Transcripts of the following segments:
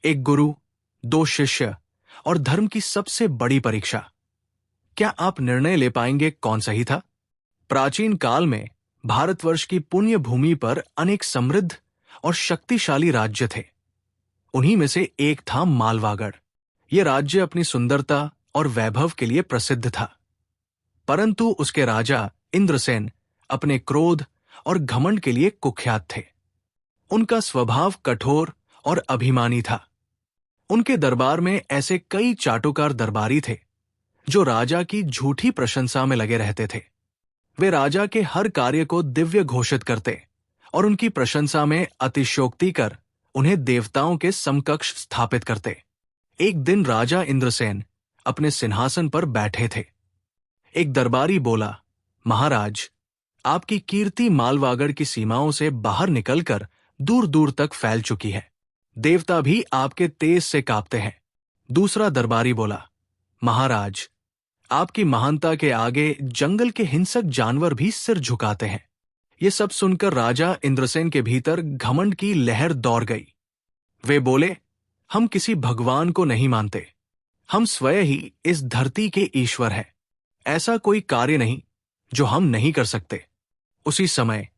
एक गुरु, दो शिष्य और धर्म की सबसे बड़ी परीक्षा। क्या आप निर्णय ले पाएंगे कौन सही था? प्राचीन काल में भारतवर्ष की पुण्य भूमि पर अनेक समृद्ध और शक्तिशाली राज्य थे। उन्हीं में से एक था मालवागढ़। यह राज्य अपनी सुंदरता और वैभव के लिए प्रसिद्ध था, परंतु उसके राजा इंद्रसेन अपने क्रोध और घमंड के लिए कुख्यात थे। उनका स्वभाव कठोर और अभिमानी था। उनके दरबार में ऐसे कई चाटुकार दरबारी थे जो राजा की झूठी प्रशंसा में लगे रहते थे। वे राजा के हर कार्य को दिव्य घोषित करते और उनकी प्रशंसा में अतिशयोक्ति कर उन्हें देवताओं के समकक्ष स्थापित करते। एक दिन राजा इंद्रसेन अपने सिंहासन पर बैठे थे। एक दरबारी बोला, महाराज, आपकी कीर्ति मालवागढ़ की सीमाओं से बाहर निकलकर दूर दूर तक फैल चुकी है। देवता भी आपके तेज से कांपते हैं। दूसरा दरबारी बोला, महाराज, आपकी महानता के आगे जंगल के हिंसक जानवर भी सिर झुकाते हैं। ये सब सुनकर राजा इंद्रसेन के भीतर घमंड की लहर दौड़ गई। वे बोले, हम किसी भगवान को नहीं मानते। हम स्वयं ही इस धरती के ईश्वर हैं। ऐसा कोई कार्य नहीं जो हम नहीं कर सकते। उसी समय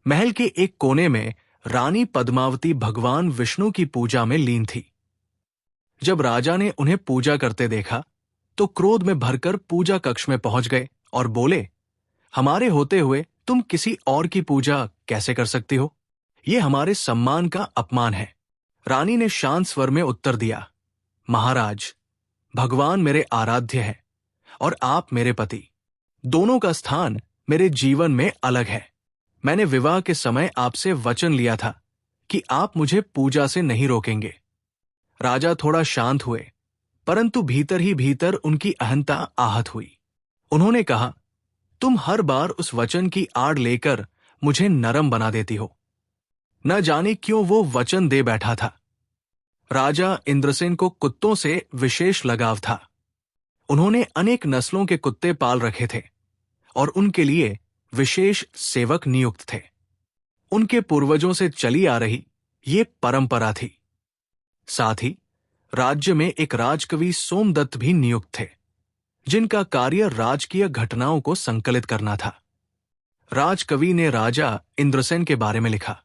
महल के एक कोने में रानी पद्मावती भगवान विष्णु की पूजा में लीन थी। जब राजा ने उन्हें पूजा करते देखा तो क्रोध में भरकर पूजा कक्ष में पहुंच गए और बोले, हमारे होते हुए तुम किसी और की पूजा कैसे कर सकती हो? यह हमारे सम्मान का अपमान है। रानी ने शांत स्वर में उत्तर दिया, महाराज, भगवान मेरे आराध्य हैं और आप मेरे पति। दोनों का स्थान मेरे जीवन में अलग है। मैंने विवाह के समय आपसे वचन लिया था कि आप मुझे पूजा से नहीं रोकेंगे। राजा थोड़ा शांत हुए, परंतु भीतर ही भीतर उनकी अहंता आहत हुई। उन्होंने कहा, तुम हर बार उस वचन की आड़ लेकर मुझे नरम बना देती हो। न जाने क्यों वो वचन दे बैठा था। राजा इंद्रसेन को कुत्तों से विशेष लगाव था। उन्होंने अनेक नस्लों के कुत्ते पाल रखे थे और उनके लिए विशेष सेवक नियुक्त थे। उनके पूर्वजों से चली आ रही ये परंपरा थी। साथ ही राज्य में एक राजकवि सोमदत्त भी नियुक्त थे, जिनका कार्य राजकीय घटनाओं को संकलित करना था। राजकवि ने राजा इंद्रसेन के बारे में लिखा,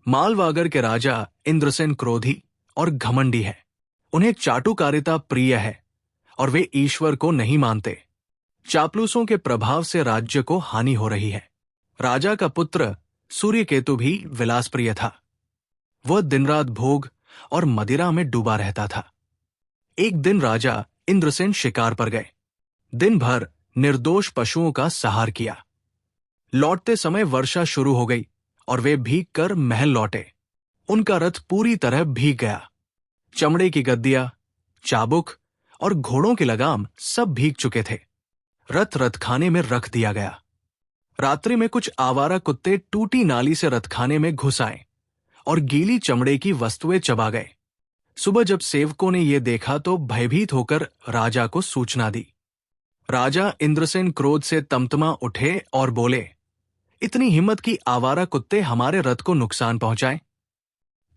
मालवागढ़ के राजा इंद्रसेन क्रोधी और घमंडी है। उन्हें चाटुकारिता प्रिय है और वे ईश्वर को नहीं मानते। चापलूसों के प्रभाव से राज्य को हानि हो रही है। राजा का पुत्र सूर्यकेतु भी विलासप्रिय था। वह दिन रात भोग और मदिरा में डूबा रहता था। एक दिन राजा इंद्रसेन शिकार पर गए। दिन भर निर्दोष पशुओं का संहार किया। लौटते समय वर्षा शुरू हो गई और वे भीग कर महल लौटे। उनका रथ पूरी तरह भीग गया। चमड़े की गद्दियां, चाबुक और घोड़ों की लगाम सब भीग चुके थे। रथ रथखाने में रख दिया गया। रात्रि में कुछ आवारा कुत्ते टूटी नाली से रथखाने में घुस आए और गीली चमड़े की वस्तुएं चबा गए। सुबह जब सेवकों ने यह देखा तो भयभीत होकर राजा को सूचना दी। राजा इंद्रसेन क्रोध से तमतमा उठे और बोले, इतनी हिम्मत की आवारा कुत्ते हमारे रथ को नुकसान पहुंचाएं।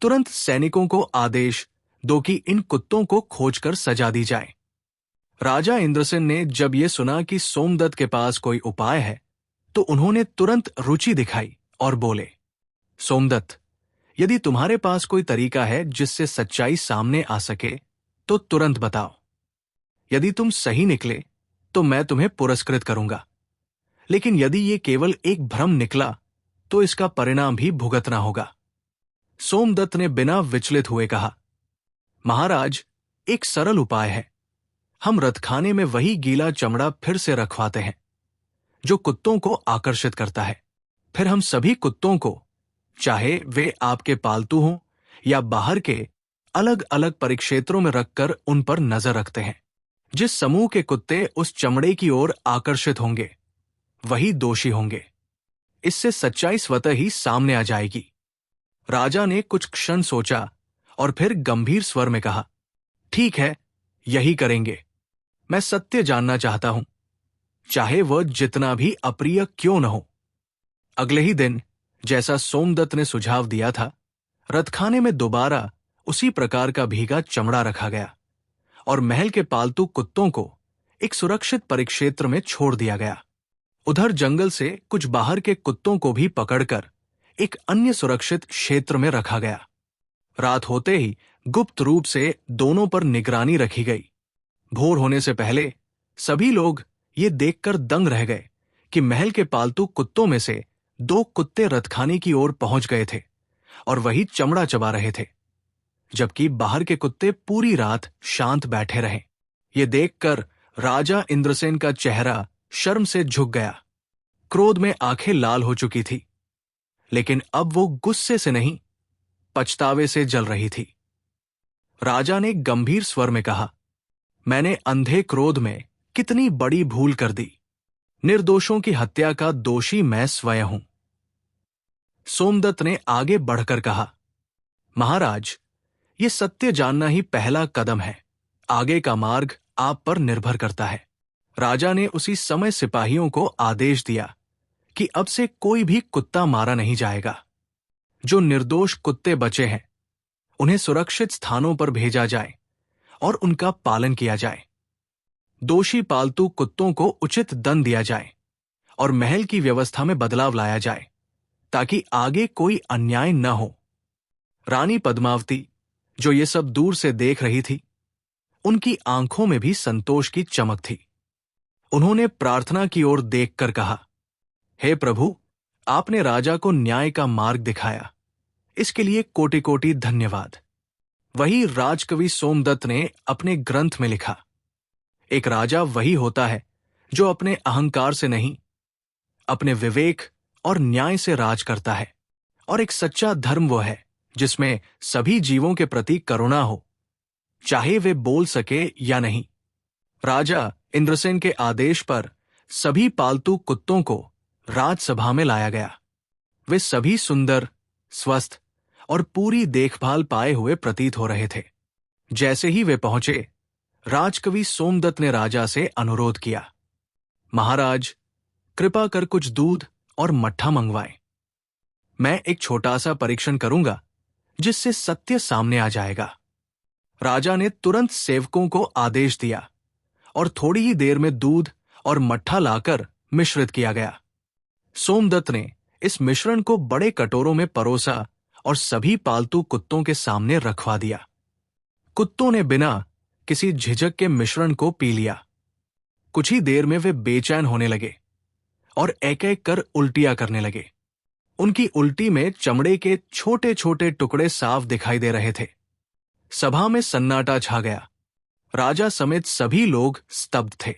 तुरंत सैनिकों को आदेश दो कि इन कुत्तों को खोजकर सजा दी जाए। राजा इंद्रसेन ने जब यह सुना कि सोमदत्त के पास कोई उपाय है तो उन्होंने तुरंत रुचि दिखाई और बोले, सोमदत्त, यदि तुम्हारे पास कोई तरीका है जिससे सच्चाई सामने आ सके तो तुरंत बताओ। यदि तुम सही निकले तो मैं तुम्हें पुरस्कृत करूंगा, लेकिन यदि ये केवल एक भ्रम निकला तो इसका परिणाम भी भुगतना होगा। सोमदत्त ने बिना विचलित हुए कहा, महाराज, एक सरल उपाय है। हम रथखाने में वही गीला चमड़ा फिर से रखवाते हैं जो कुत्तों को आकर्षित करता है। फिर हम सभी कुत्तों को, चाहे वे आपके पालतू हों या बाहर के, अलग अलग परिक्षेत्रों में रखकर उन पर नजर रखते हैं। जिस समूह के कुत्ते उस चमड़े की ओर आकर्षित होंगे वही दोषी होंगे। इससे सच्चाई स्वतः ही सामने आ जाएगी। राजा ने कुछ क्षण सोचा और फिर गंभीर स्वर में कहा, ठीक है, यही करेंगे। मैं सत्य जानना चाहता हूं, चाहे वह जितना भी अप्रिय क्यों न हो। अगले ही दिन, जैसा सोमदत्त ने सुझाव दिया था, रथखाने में दोबारा उसी प्रकार का भीगा चमड़ा रखा गया और महल के पालतू कुत्तों को एक सुरक्षित परिक्षेत्र में छोड़ दिया गया। उधर जंगल से कुछ बाहर के कुत्तों को भी पकड़कर एक अन्य सुरक्षित क्षेत्र में रखा गया। रात होते ही गुप्त रूप से दोनों पर निगरानी रखी गई। भोर होने से पहले सभी लोग ये देखकर दंग रह गए कि महल के पालतू कुत्तों में से 2 कुत्ते रथखाने की ओर पहुंच गए थे और वही चमड़ा चबा रहे थे, जबकि बाहर के कुत्ते पूरी रात शांत बैठे रहे। ये देखकर राजा इंद्रसेन का चेहरा शर्म से झुक गया। क्रोध में आंखें लाल हो चुकी थी, लेकिन अब वो गुस्से से नहीं, पछतावे से जल रही थी। राजा ने गंभीर स्वर में कहा, मैंने अंधे क्रोध में कितनी बड़ी भूल कर दी। निर्दोषों की हत्या का दोषी मैं स्वयं हूं। सोमदत्त ने आगे बढ़कर कहा, महाराज, ये सत्य जानना ही पहला कदम है। आगे का मार्ग आप पर निर्भर करता है। राजा ने उसी समय सिपाहियों को आदेश दिया कि अब से कोई भी कुत्ता मारा नहीं जाएगा। जो निर्दोष कुत्ते बचे हैं उन्हें सुरक्षित स्थानों पर भेजा जाए और उनका पालन किया जाए। दोषी पालतू कुत्तों को उचित दंड दिया जाए और महल की व्यवस्था में बदलाव लाया जाए ताकि आगे कोई अन्याय न हो। रानी पद्मावती, जो ये सब दूर से देख रही थी, उनकी आंखों में भी संतोष की चमक थी। उन्होंने प्रार्थना की ओर देखकर कहा, हे प्रभु, आपने राजा को न्याय का मार्ग दिखाया, इसके लिए कोटि कोटि धन्यवाद। वही राजकवि सोमदत्त ने अपने ग्रंथ में लिखा, एक राजा वही होता है जो अपने अहंकार से नहीं, अपने विवेक और न्याय से राज करता है, और एक सच्चा धर्म वो है जिसमें सभी जीवों के प्रति करुणा हो, चाहे वे बोल सके या नहीं। राजा इंद्रसेन के आदेश पर सभी पालतू कुत्तों को राजसभा में लाया गया। वे सभी सुंदर, स्वस्थ और पूरी देखभाल पाए हुए प्रतीत हो रहे थे। जैसे ही वे पहुंचे, राजकवि सोमदत्त ने राजा से अनुरोध किया, महाराज, कृपा कर कुछ दूध और मट्ठा मंगवाएं। मैं एक छोटा सा परीक्षण करूंगा जिससे सत्य सामने आ जाएगा। राजा ने तुरंत सेवकों को आदेश दिया और थोड़ी ही देर में दूध और मट्ठा लाकर मिश्रित किया गया। सोमदत्त ने इस मिश्रण को बड़े कटोरों में परोसा और सभी पालतू कुत्तों के सामने रखवा दिया। कुत्तों ने बिना किसी झिझक के मिश्रण को पी लिया। कुछ ही देर में वे बेचैन होने लगे और एक एक कर उल्टियां करने लगे। उनकी उल्टी में चमड़े के छोटे छोटे टुकड़े साफ दिखाई दे रहे थे। सभा में सन्नाटा छा गया। राजा समेत सभी लोग स्तब्ध थे।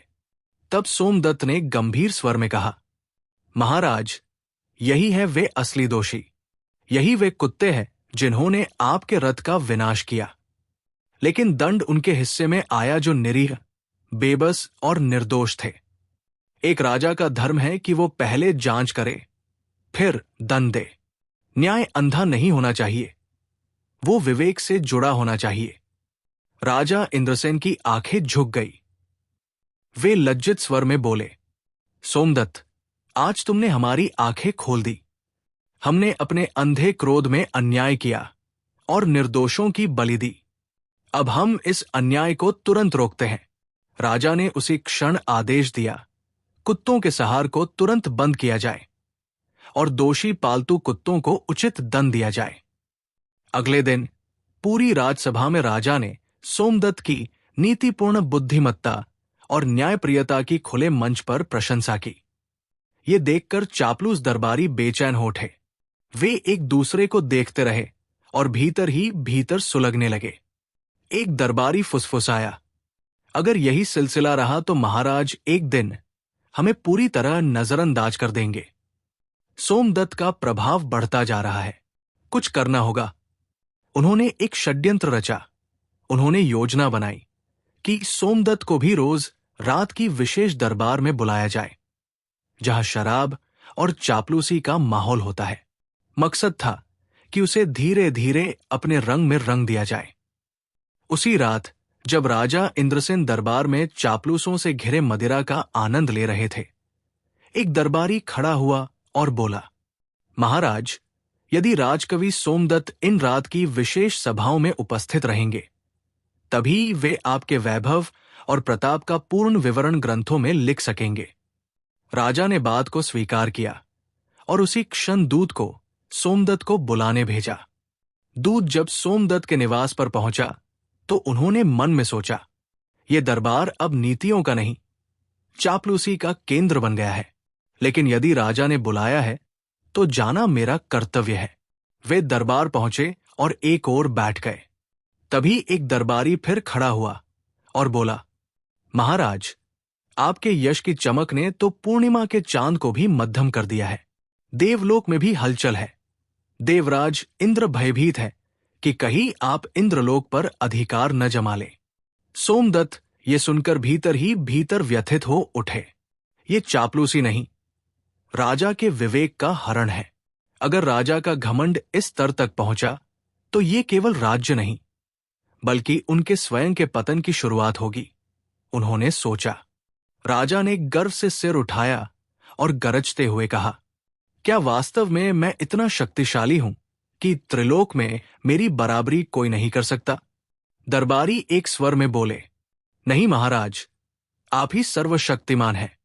तब सोमदत्त ने गंभीर स्वर में कहा, महाराज, यही है वे असली दोषी। यही वे कुत्ते हैं जिन्होंने आपके रथ का विनाश किया। लेकिन दंड उनके हिस्से में आया जो निरीह, बेबस और निर्दोष थे। एक राजा का धर्म है कि वो पहले जांच करे, फिर दंड दे। न्याय अंधा नहीं होना चाहिए, वो विवेक से जुड़ा होना चाहिए। राजा इंद्रसेन की आंखें झुक गई। वे लज्जित स्वर में बोले, सोमदत्त, आज तुमने हमारी आंखें खोल दी। हमने अपने अंधे क्रोध में अन्याय किया और निर्दोषों की बलि दी। अब हम इस अन्याय को तुरंत रोकते हैं। राजा ने उसी क्षण आदेश दिया, कुत्तों के सहार को तुरंत बंद किया जाए और दोषी पालतू कुत्तों को उचित दंड दिया जाए। अगले दिन पूरी राजसभा में राजा ने सोमदत्त की नीतिपूर्ण बुद्धिमत्ता और न्यायप्रियता की खुले मंच पर प्रशंसा की। ये देखकर चापलूस दरबारी बेचैन हो उठे। वे एक दूसरे को देखते रहे और भीतर ही भीतर सुलगने लगे। एक दरबारी फुसफुसाया, अगर यही सिलसिला रहा तो महाराज एक दिन हमें पूरी तरह नजरअंदाज कर देंगे। सोमदत्त का प्रभाव बढ़ता जा रहा है, कुछ करना होगा। उन्होंने एक षड्यंत्र रचा। उन्होंने योजना बनाई कि सोमदत्त को भी रोज रात की विशेष दरबार में बुलाया जाए, जहां शराब और चापलूसी का माहौल होता है। मकसद था कि उसे धीरे धीरे अपने रंग में रंग दिया जाए। उसी रात जब राजा इंद्रसेन दरबार में चापलूसों से घिरे मदिरा का आनंद ले रहे थे, एक दरबारी खड़ा हुआ और बोला, महाराज, यदि राजकवि सोमदत्त इन रात की विशेष सभाओं में उपस्थित रहेंगे, तभी वे आपके वैभव और प्रताप का पूर्ण विवरण ग्रंथों में लिख सकेंगे। राजा ने बात को स्वीकार किया और उसी क्षण दूत को सोमदत्त को बुलाने भेजा। दूत जब सोमदत्त के निवास पर पहुंचा तो उन्होंने मन में सोचा, यह दरबार अब नीतियों का नहीं, चापलूसी का केंद्र बन गया है। लेकिन यदि राजा ने बुलाया है तो जाना मेरा कर्तव्य है। वे दरबार पहुंचे और एक ओर बैठ गए। तभी एक दरबारी फिर खड़ा हुआ और बोला, महाराज, आपके यश की चमक ने तो पूर्णिमा के चांद को भी मध्यम कर दिया है। देवलोक में भी हलचल है। देवराज इंद्र भयभीत है कि कहीं आप इंद्रलोक पर अधिकार न जमा ले। सोमदत्त ये सुनकर भीतर ही भीतर व्यथित हो उठे। ये चापलूसी नहीं, राजा के विवेक का हरण है। अगर राजा का घमंड इस स्तर तक पहुंचा तो ये केवल राज्य नहीं, बल्कि उनके स्वयं के पतन की शुरुआत होगी। उन्होंने सोचा। राजा ने गर्व से सिर उठाया और गरजते हुए कहा, क्या वास्तव में मैं इतना शक्तिशाली हूं कि त्रिलोक में मेरी बराबरी कोई नहीं कर सकता? दरबारी एक स्वर में बोले, नहीं महाराज, आप ही सर्वशक्तिमान हैं।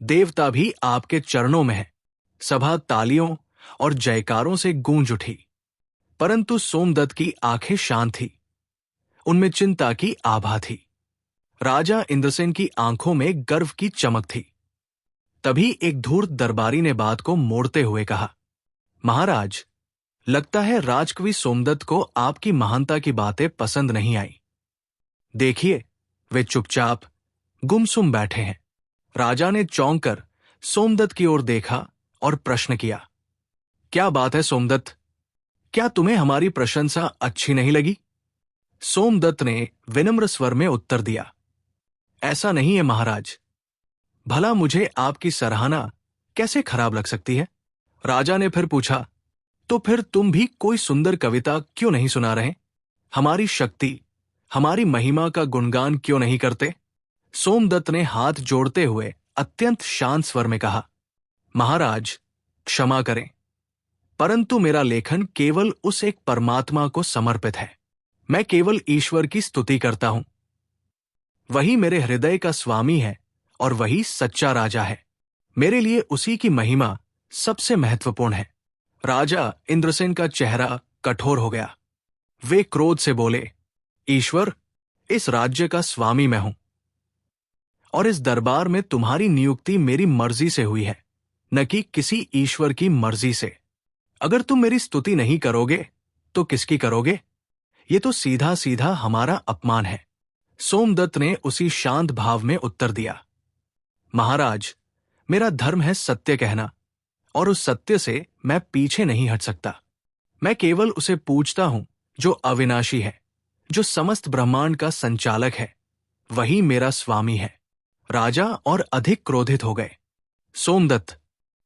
देवता भी आपके चरणों में है। सभा तालियों और जयकारों से गूंज उठी। परंतु सोमदत्त की आंखें शांत थी। उनमें चिंता की आभा थी। राजा इंद्रसेन की आंखों में गर्व की चमक थी। तभी एक धूर्त दरबारी ने बात को मोड़ते हुए कहा, महाराज, लगता है राजकवि सोमदत्त को आपकी महानता की बातें पसंद नहीं आई। देखिए, वे चुपचाप गुमसुम बैठे हैं। राजा ने चौंक कर सोमदत्त की ओर देखा और प्रश्न किया, क्या बात है सोमदत्त? क्या तुम्हें हमारी प्रशंसा अच्छी नहीं लगी? सोमदत्त ने विनम्र स्वर में उत्तर दिया, ऐसा नहीं है महाराज। भला मुझे आपकी सराहना कैसे खराब लग सकती है? राजा ने फिर पूछा, तो फिर तुम भी कोई सुंदर कविता क्यों नहीं सुना रहे? हमारी शक्ति, हमारी महिमा का गुणगान क्यों नहीं करते? सोमदत्त ने हाथ जोड़ते हुए अत्यंत शांत स्वर में कहा, महाराज, क्षमा करें, परंतु मेरा लेखन केवल उस एक परमात्मा को समर्पित है। मैं केवल ईश्वर की स्तुति करता हूं। वही मेरे हृदय का स्वामी है और वही सच्चा राजा है। मेरे लिए उसी की महिमा सबसे महत्वपूर्ण है। राजा इंद्रसेन का चेहरा कठोर हो गया। वे क्रोध से बोले, ईश्वर, इस राज्य का स्वामी मैं हूं और इस दरबार में तुम्हारी नियुक्ति मेरी मर्जी से हुई है, न कि किसी ईश्वर की मर्जी से। अगर तुम मेरी स्तुति नहीं करोगे तो किसकी करोगे? ये तो सीधा सीधा हमारा अपमान है। सोमदत्त ने उसी शांत भाव में उत्तर दिया, महाराज, मेरा धर्म है सत्य कहना और उस सत्य से मैं पीछे नहीं हट सकता। मैं केवल उसे पूजता हूं जो अविनाशी है, जो समस्त ब्रह्मांड का संचालक है। वही मेरा स्वामी है। राजा और अधिक क्रोधित हो गए। सोमदत्त,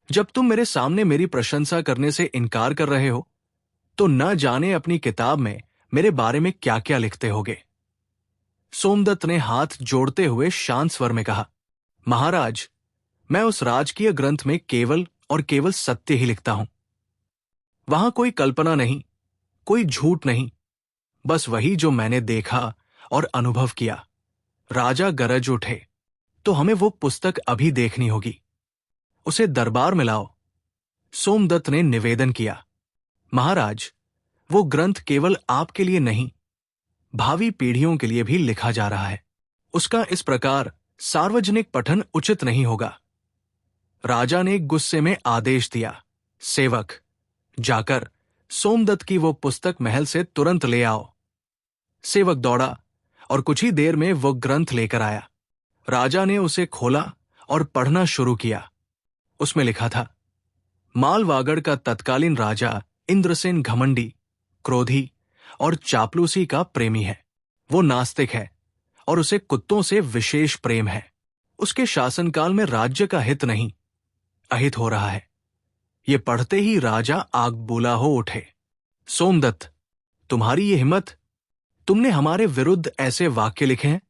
जब तुम मेरे सामने मेरी प्रशंसा करने से इनकार कर रहे हो तो न जाने अपनी किताब में मेरे बारे में क्या क्या लिखते होगे। सोमदत्त ने हाथ जोड़ते हुए शांत स्वर में कहा, महाराज, मैं उस राजकीय ग्रंथ में केवल और केवल सत्य ही लिखता हूं। वहां कोई कल्पना नहीं, कोई झूठ नहीं, बस वही जो मैंने देखा और अनुभव किया। राजा गरज उठे, तो हमें वो पुस्तक अभी देखनी होगी। उसे दरबार में लाओ। सोमदत्त ने निवेदन किया, महाराज, वो ग्रंथ केवल आपके लिए नहीं, भावी पीढ़ियों के लिए भी लिखा जा रहा है। उसका इस प्रकार सार्वजनिक पठन उचित नहीं होगा। राजा ने गुस्से में आदेश दिया, सेवक, जाकर सोमदत्त की वो पुस्तक महल से तुरंत ले आओ। सेवक दौड़ा और कुछ ही देर में वो ग्रंथ लेकर आया। राजा ने उसे खोला और पढ़ना शुरू किया। उसमें लिखा था, मालवागढ़ का तत्कालीन राजा इंद्रसेन घमंडी, क्रोधी और चापलूसी का प्रेमी है। वो नास्तिक है और उसे कुत्तों से विशेष प्रेम है। उसके शासनकाल में राज्य का हित नहीं, अहित हो रहा है। ये पढ़ते ही राजा आग बूला हो उठे। सोमदत्त, तुम्हारी ये हिम्मत? तुमने हमारे विरुद्ध ऐसे वाक्य लिखे हैं?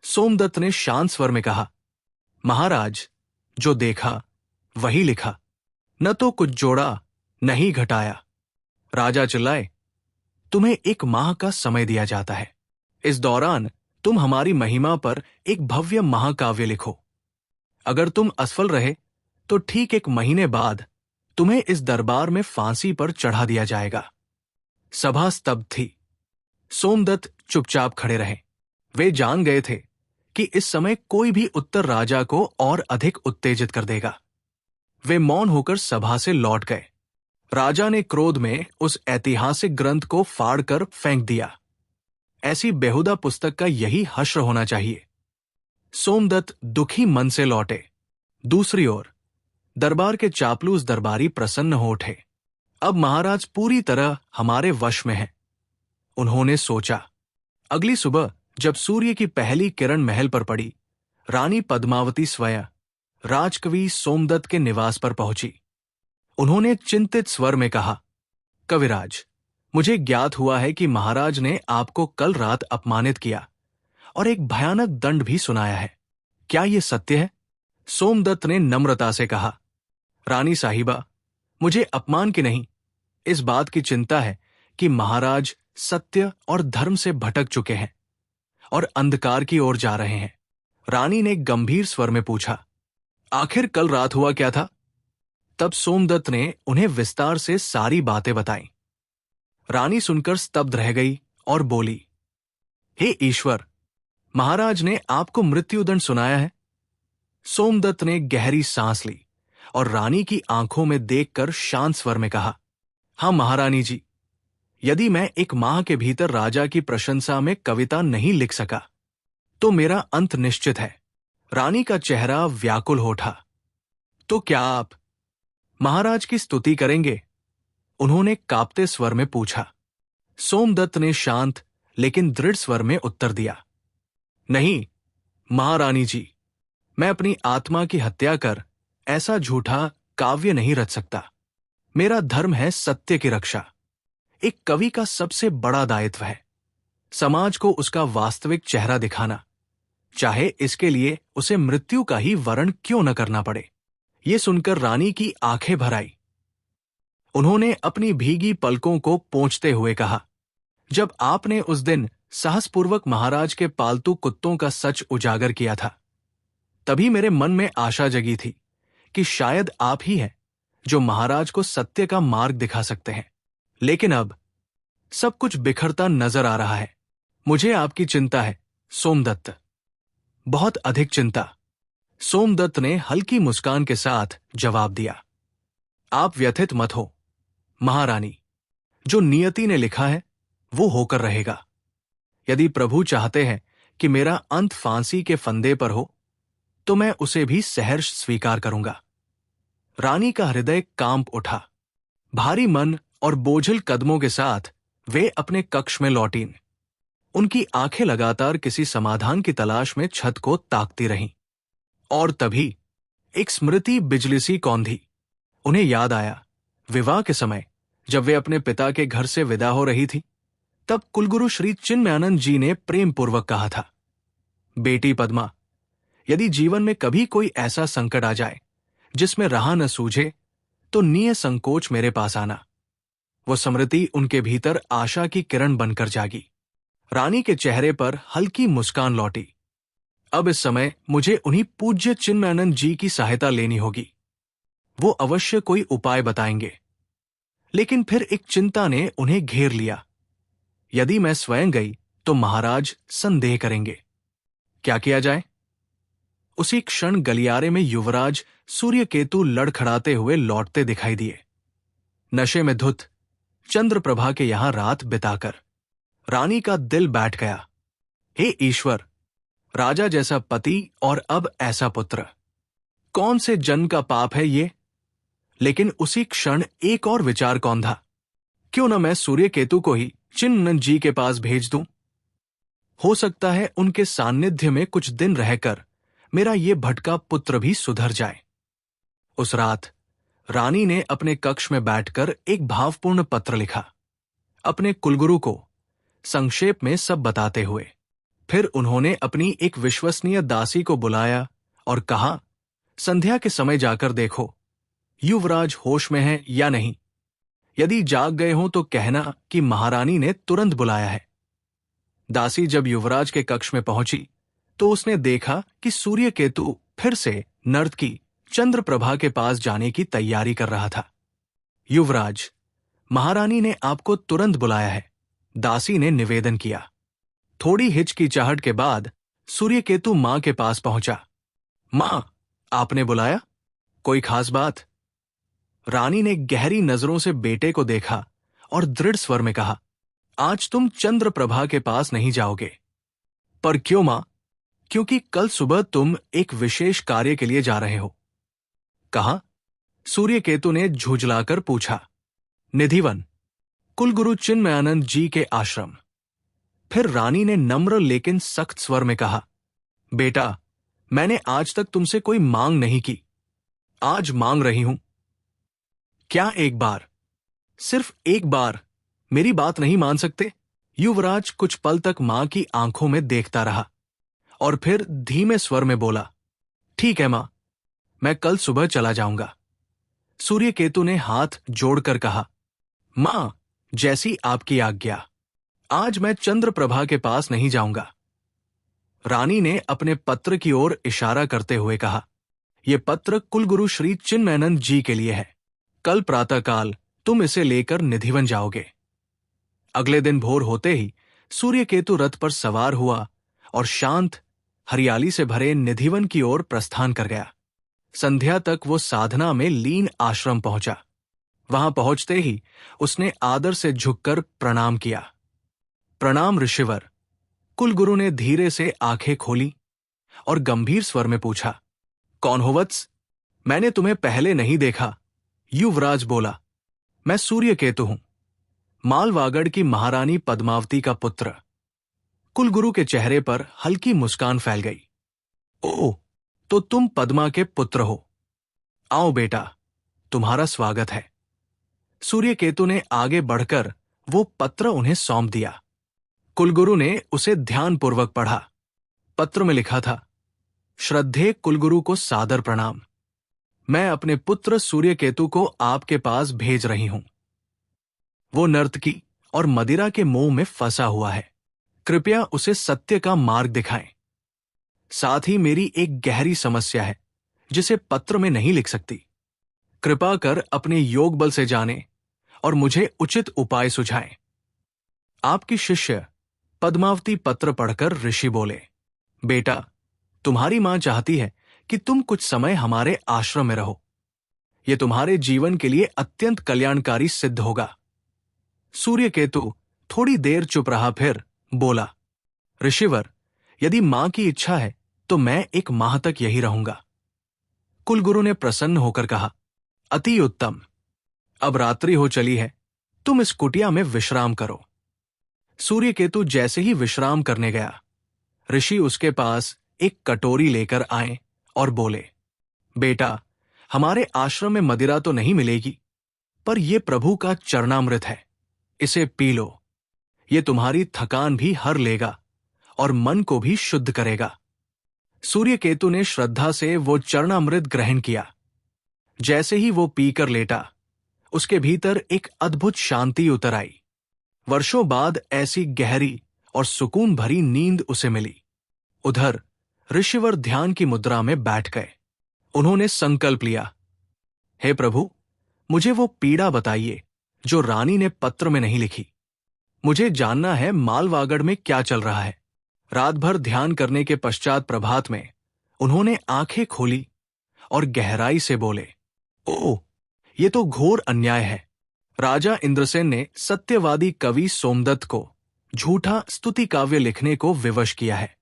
सोमदत्त ने शांत स्वर में कहा, महाराज, जो देखा वही लिखा, न तो कुछ जोड़ा न ही घटाया। राजा चिल्लाए, तुम्हें 1 माह का समय दिया जाता है। इस दौरान तुम हमारी महिमा पर एक भव्य महाकाव्य लिखो। अगर तुम असफल रहे तो ठीक 1 महीने बाद तुम्हें इस दरबार में फांसी पर चढ़ा दिया जाएगा। सभा स्तब्ध थी। सोमदत्त चुपचाप खड़े रहे। वे जान गए थे कि इस समय कोई भी उत्तर राजा को और अधिक उत्तेजित कर देगा। वे मौन होकर सभा से लौट गए। राजा ने क्रोध में उस ऐतिहासिक ग्रंथ को फाड़कर फेंक दिया। ऐसी बेहुदा पुस्तक का यही हश्र होना चाहिए। सोमदत्त दुखी मन से लौटे। दूसरी ओर दरबार के चापलूस दरबारी प्रसन्न हो उठे। अब महाराज पूरी तरह हमारे वश में हैं। उन्होंने सोचा। अगली सुबह जब सूर्य की पहली किरण महल पर पड़ी, रानी पद्मावती स्वयं राजकवि सोमदत्त के निवास पर पहुंची। उन्होंने चिंतित स्वर में कहा, कविराज, मुझे ज्ञात हुआ है कि महाराज ने आपको कल रात अपमानित किया और एक भयानक दंड भी सुनाया है। क्या यह सत्य है? सोमदत्त ने नम्रता से कहा, रानी साहिबा, मुझे अपमान की नहीं, इस बात की चिंता है कि महाराज सत्य और धर्म से भटक चुके हैं और अंधकार की ओर जा रहे हैं। रानी ने गंभीर स्वर में पूछा, आखिर कल रात हुआ क्या था? तब सोमदत्त ने उन्हें विस्तार से सारी बातें बताईं। रानी सुनकर स्तब्ध रह गई और बोली, हे ईश्वर, महाराज ने आपको मृत्युदंड सुनाया है? सोमदत्त ने गहरी सांस ली और रानी की आंखों में देखकर शांत स्वर में कहा, हां महारानी जी, यदि मैं 1 माह के भीतर राजा की प्रशंसा में कविता नहीं लिख सका तो मेरा अंत निश्चित है। रानी का चेहरा व्याकुल हो उठा। तो क्या आप महाराज की स्तुति करेंगे? उन्होंने कांपते स्वर में पूछा। सोमदत्त ने शांत लेकिन दृढ़ स्वर में उत्तर दिया, नहीं महारानी जी, मैं अपनी आत्मा की हत्या कर ऐसा झूठा काव्य नहीं रच सकता। मेरा धर्म है सत्य की रक्षा। एक कवि का सबसे बड़ा दायित्व है समाज को उसका वास्तविक चेहरा दिखाना, चाहे इसके लिए उसे मृत्यु का ही वर्ण क्यों न करना पड़े। यह सुनकर रानी की आंखें भर आई। उन्होंने अपनी भीगी पलकों को पोंछते हुए कहा, जब आपने उस दिन साहसपूर्वक महाराज के पालतू कुत्तों का सच उजागर किया था, तभी मेरे मन में आशा जगी थी कि शायद आप ही हैं जो महाराज को सत्य का मार्ग दिखा सकते हैं। लेकिन अब सब कुछ बिखरता नजर आ रहा है। मुझे आपकी चिंता है सोमदत्त, बहुत अधिक चिंता। सोमदत्त ने हल्की मुस्कान के साथ जवाब दिया, आप व्यथित मत हो महारानी, जो नियति ने लिखा है वो होकर रहेगा। यदि प्रभु चाहते हैं कि मेरा अंत फांसी के फंदे पर हो तो मैं उसे भी सहर्ष स्वीकार करूंगा। रानी का हृदय कांप उठा। भारी मन और बोझिल कदमों के साथ वे अपने कक्ष में लौटीं। उनकी आंखें लगातार किसी समाधान की तलाश में छत को ताकती रहीं। और तभी एक स्मृति बिजली सी कौंधी। उन्हें याद आया, विवाह के समय जब वे अपने पिता के घर से विदा हो रही थी, तब कुलगुरु श्री चिन्मयानंद जी ने प्रेम पूर्वक कहा था, बेटी पद्मा, यदि जीवन में कभी कोई ऐसा संकट आ जाए जिसमें राह न सूझे तो निय संकोच मेरे पास आना। वो स्मृति उनके भीतर आशा की किरण बनकर जागी। रानी के चेहरे पर हल्की मुस्कान लौटी। अब इस समय मुझे उन्हीं पूज्य चिन्मयानंद जी की सहायता लेनी होगी। वो अवश्य कोई उपाय बताएंगे। लेकिन फिर एक चिंता ने उन्हें घेर लिया। यदि मैं स्वयं गई तो महाराज संदेह करेंगे। क्या किया जाए? उसी क्षण गलियारे में युवराज सूर्यकेतु लड़खड़ाते हुए लौटते दिखाई दिए, नशे में धुत, चंद्रप्रभा के यहां रात बिताकर। रानी का दिल बैठ गया। हे ईश्वर, राजा जैसा पति और अब ऐसा पुत्र, कौन से जन्म का पाप है ये? लेकिन उसी क्षण एक और विचार कौंधा, क्यों न मैं सूर्यकेतु को ही चिन्मयानंद जी के पास भेज दूं? हो सकता है उनके सान्निध्य में कुछ दिन रहकर मेरा ये भटका पुत्र भी सुधर जाए। उस रात रानी ने अपने कक्ष में बैठकर एक भावपूर्ण पत्र लिखा, अपने कुलगुरु को संक्षेप में सब बताते हुए। फिर उन्होंने अपनी एक विश्वसनीय दासी को बुलाया और कहा, संध्या के समय जाकर देखो युवराज होश में है या नहीं। यदि जाग गए हों तो कहना कि महारानी ने तुरंत बुलाया है। दासी जब युवराज के कक्ष में पहुंची तो उसने देखा कि सूर्यकेतु फिर से नर्तकी चंद्रप्रभा के पास जाने की तैयारी कर रहा था। युवराज, महारानी ने आपको तुरंत बुलाया है, दासी ने निवेदन किया। थोड़ी हिचकिचाहट के बाद सूर्यकेतु मां के पास पहुंचा। मां, आपने बुलाया? कोई खास बात? रानी ने गहरी नजरों से बेटे को देखा और दृढ़ स्वर में कहा, आज तुम चंद्रप्रभा के पास नहीं जाओगे। पर क्यों मां? क्योंकि कल सुबह तुम एक विशेष कार्य के लिए जा रहे हो। कहा? सूर्यकेतु ने झुंझलाकर पूछा। निधिवन, कुलगुरु चिन्मयानंद जी के आश्रम। फिर रानी ने नम्र लेकिन सख्त स्वर में कहा, बेटा, मैंने आज तक तुमसे कोई मांग नहीं की, आज मांग रही हूं। क्या एक बार, सिर्फ एक बार मेरी बात नहीं मान सकते? युवराज कुछ पल तक मां की आंखों में देखता रहा और फिर धीमे स्वर में बोला, ठीक है मां, मैं कल सुबह चला जाऊंगा। सूर्यकेतु ने हाथ जोड़कर कहा, मां, जैसी आपकी आज्ञा। आज मैं चंद्रप्रभा के पास नहीं जाऊंगा। रानी ने अपने पत्र की ओर इशारा करते हुए कहा, यह पत्र कुलगुरु श्री चिन्मयानंद जी के लिए है। कल प्रातःकाल तुम इसे लेकर निधिवन जाओगे। अगले दिन भोर होते ही सूर्यकेतु रथ पर सवार हुआ और शांत, हरियाली से भरे निधिवन की ओर प्रस्थान कर गया। संध्या तक वो साधना में लीन आश्रम पहुंचा। वहां पहुंचते ही उसने आदर से झुककर प्रणाम किया। प्रणाम ऋषिवर। कुलगुरु ने धीरे से आंखें खोली और गंभीर स्वर में पूछा, कौन हो वत्स? मैंने तुम्हें पहले नहीं देखा। युवराज बोला, मैं सूर्यकेतु हूं, मालवागढ़ की महारानी पद्मावती का पुत्र। कुलगुरु के चेहरे पर हल्की मुस्कान फैल गई। ओह, तो तुम पद्मा के पुत्र हो। आओ बेटा, तुम्हारा स्वागत है। सूर्यकेतु ने आगे बढ़कर वो पत्र उन्हें सौंप दिया। कुलगुरु ने उसे ध्यानपूर्वक पढ़ा। पत्र में लिखा था, श्रद्धेय कुलगुरु को सादर प्रणाम। मैं अपने पुत्र सूर्यकेतु को आपके पास भेज रही हूं। वो नर्तकी और मदिरा के मोह में फंसा हुआ है। कृपया उसे सत्य का मार्ग दिखाएं। साथ ही मेरी एक गहरी समस्या है जिसे पत्र में नहीं लिख सकती। कृपा कर अपने योग बल से जाने और मुझे उचित उपाय सुझाएं। आपकी शिष्य पद्मावती। पत्र पढ़कर ऋषि बोले, बेटा, तुम्हारी मां चाहती है कि तुम कुछ समय हमारे आश्रम में रहो। यह तुम्हारे जीवन के लिए अत्यंत कल्याणकारी सिद्ध होगा। सूर्यकेतु थोड़ी देर चुप रहा, फिर बोला, ऋषिवर, यदि मां की इच्छा है तो मैं एक माह तक यही रहूंगा। कुलगुरु ने प्रसन्न होकर कहा, अति उत्तम। अब रात्रि हो चली है, तुम इस कुटिया में विश्राम करो। सूर्यकेतु जैसे ही विश्राम करने गया, ऋषि उसके पास एक कटोरी लेकर आए और बोले, बेटा, हमारे आश्रम में मदिरा तो नहीं मिलेगी, पर यह प्रभु का चरणामृत है, इसे पी लो। ये तुम्हारी थकान भी हर लेगा और मन को भी शुद्ध करेगा। सूर्यकेतु ने श्रद्धा से वो चरणामृत ग्रहण किया। जैसे ही वो पीकर लेटा, उसके भीतर एक अद्भुत शांति उतर आई। वर्षों बाद ऐसी गहरी और सुकून भरी नींद उसे मिली। उधर ऋषिवर ध्यान की मुद्रा में बैठ गए। उन्होंने संकल्प लिया, हे प्रभु, मुझे वो पीड़ा बताइए जो रानी ने पत्र में नहीं लिखी। मुझे जानना है मालवागढ़ में क्या चल रहा है। रात भर ध्यान करने के पश्चात प्रभात में उन्होंने आंखें खोली और गहराई से बोले, ओह, ये तो घोर अन्याय है। राजा इंद्रसेन ने सत्यवादी कवि सोमदत्त को झूठा स्तुति काव्य लिखने को विवश किया है,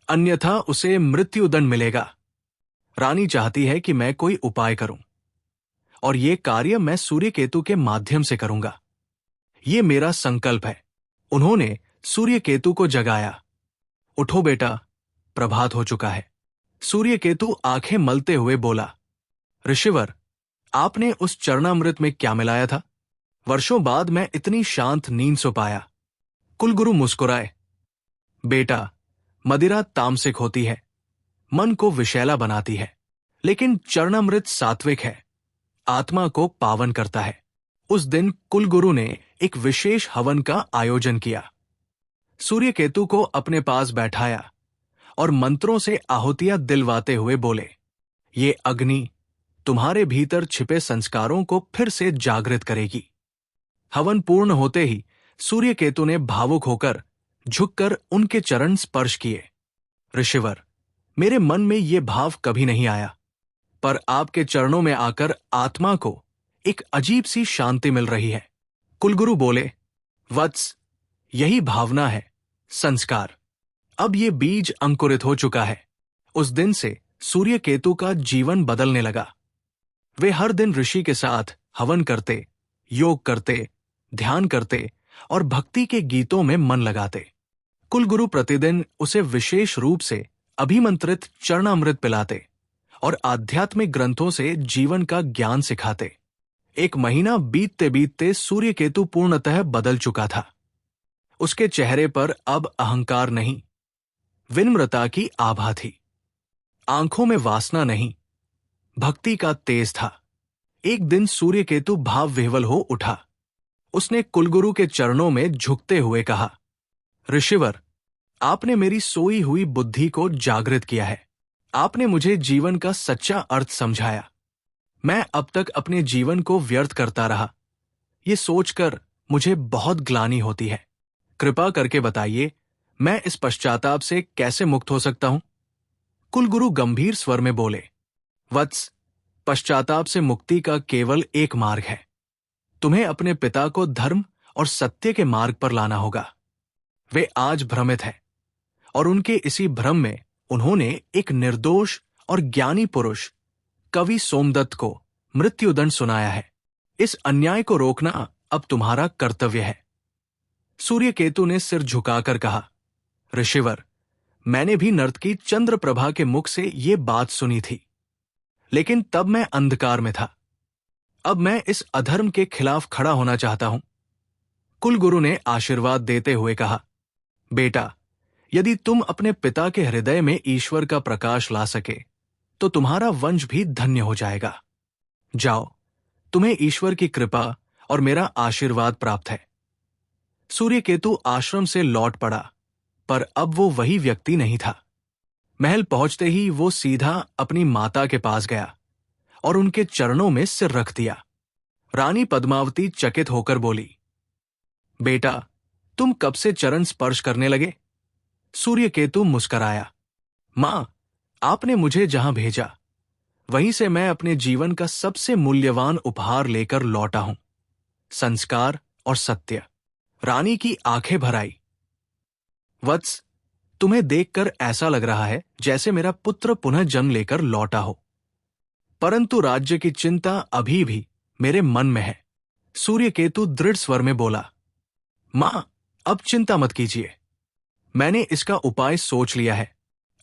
अन्यथा उसे मृत्युदंड मिलेगा। रानी चाहती है कि मैं कोई उपाय करूं, और ये कार्य मैं सूर्यकेतु के माध्यम से करूंगा। ये मेरा संकल्प है। उन्होंने सूर्यकेतु को जगाया। उठो बेटा, प्रभात हो चुका है। सूर्यकेतु आंखें मलते हुए बोला, ऋषिवर, आपने उस चरणामृत में क्या मिलाया था? वर्षों बाद मैं इतनी शांत नींद सो पाया। कुलगुरु मुस्कुराए, बेटा, मदिरा तामसिक होती है, मन को विषैला बनाती है, लेकिन चरणामृत सात्विक है, आत्मा को पावन करता है। उस दिन कुलगुरु ने एक विशेष हवन का आयोजन किया। सूर्यकेतु को अपने पास बैठाया और मंत्रों से आहुतियां दिलवाते हुए बोले, ये अग्नि तुम्हारे भीतर छिपे संस्कारों को फिर से जागृत करेगी। हवन पूर्ण होते ही सूर्यकेतु ने भावुक होकर झुककर उनके चरण स्पर्श किए। ऋषिवर, मेरे मन में ये भाव कभी नहीं आया, पर आपके चरणों में आकर आत्मा को एक अजीब सी शांति मिल रही है। कुलगुरु बोले, वत्स, यही भावना है, संस्कार। अब ये बीज अंकुरित हो चुका है। उस दिन से सूर्यकेतु का जीवन बदलने लगा। वे हर दिन ऋषि के साथ हवन करते, योग करते, ध्यान करते और भक्ति के गीतों में मन लगाते। कुलगुरु प्रतिदिन उसे विशेष रूप से अभिमंत्रित चरणामृत पिलाते और आध्यात्मिक ग्रंथों से जीवन का ज्ञान सिखाते। एक महीना बीतते बीतते सूर्यकेतु पूर्णतः बदल चुका था। उसके चेहरे पर अब अहंकार नहीं, विनम्रता की आभा थी। आंखों में वासना नहीं, भक्ति का तेज था। एक दिन सूर्यकेतु भाव विह्वल हो उठा। उसने कुलगुरु के चरणों में झुकते हुए कहा, ऋषिवर, आपने मेरी सोई हुई बुद्धि को जागृत किया है। आपने मुझे जीवन का सच्चा अर्थ समझाया। मैं अब तक अपने जीवन को व्यर्थ करता रहा। ये सोचकर मुझे बहुत ग्लानि होती है। कृपा करके बताइए, मैं इस पश्चाताप से कैसे मुक्त हो सकता हूं? कुलगुरु गंभीर स्वर में बोले, वत्स, पश्चाताप से मुक्ति का केवल एक मार्ग है। तुम्हें अपने पिता को धर्म और सत्य के मार्ग पर लाना होगा। वे आज भ्रमित हैं और उनके इसी भ्रम में उन्होंने एक निर्दोष और ज्ञानी पुरुष कवि सोमदत्त को मृत्युदंड सुनाया है। इस अन्याय को रोकना अब तुम्हारा कर्तव्य है। सूर्यकेतु ने सिर झुकाकर कहा, ऋषिवर, मैंने भी नर्तकी चंद्रप्रभा के मुख से ये बात सुनी थी, लेकिन तब मैं अंधकार में था। अब मैं इस अधर्म के खिलाफ खड़ा होना चाहता हूं। कुलगुरु ने आशीर्वाद देते हुए कहा, बेटा, यदि तुम अपने पिता के हृदय में ईश्वर का प्रकाश ला सके तो तुम्हारा वंश भी धन्य हो जाएगा। जाओ, तुम्हें ईश्वर की कृपा और मेरा आशीर्वाद प्राप्त है। सूर्यकेतु आश्रम से लौट पड़ा, पर अब वो वही व्यक्ति नहीं था। महल पहुंचते ही वो सीधा अपनी माता के पास गया और उनके चरणों में सिर रख दिया। रानी पद्मावती चकित होकर बोली, बेटा, तुम कब से चरण स्पर्श करने लगे? सूर्यकेतु मुस्कराया, मां, आपने मुझे जहां भेजा वहीं से मैं अपने जीवन का सबसे मूल्यवान उपहार लेकर लौटा हूं, संस्कार और सत्य। रानी की आंखें भर आई। वत्स, तुम्हें देखकर ऐसा लग रहा है जैसे मेरा पुत्र पुनः जन्म लेकर लौटा हो, परंतु राज्य की चिंता अभी भी मेरे मन में है। सूर्यकेतु दृढ़ स्वर में बोला, मां, अब चिंता मत कीजिए, मैंने इसका उपाय सोच लिया है।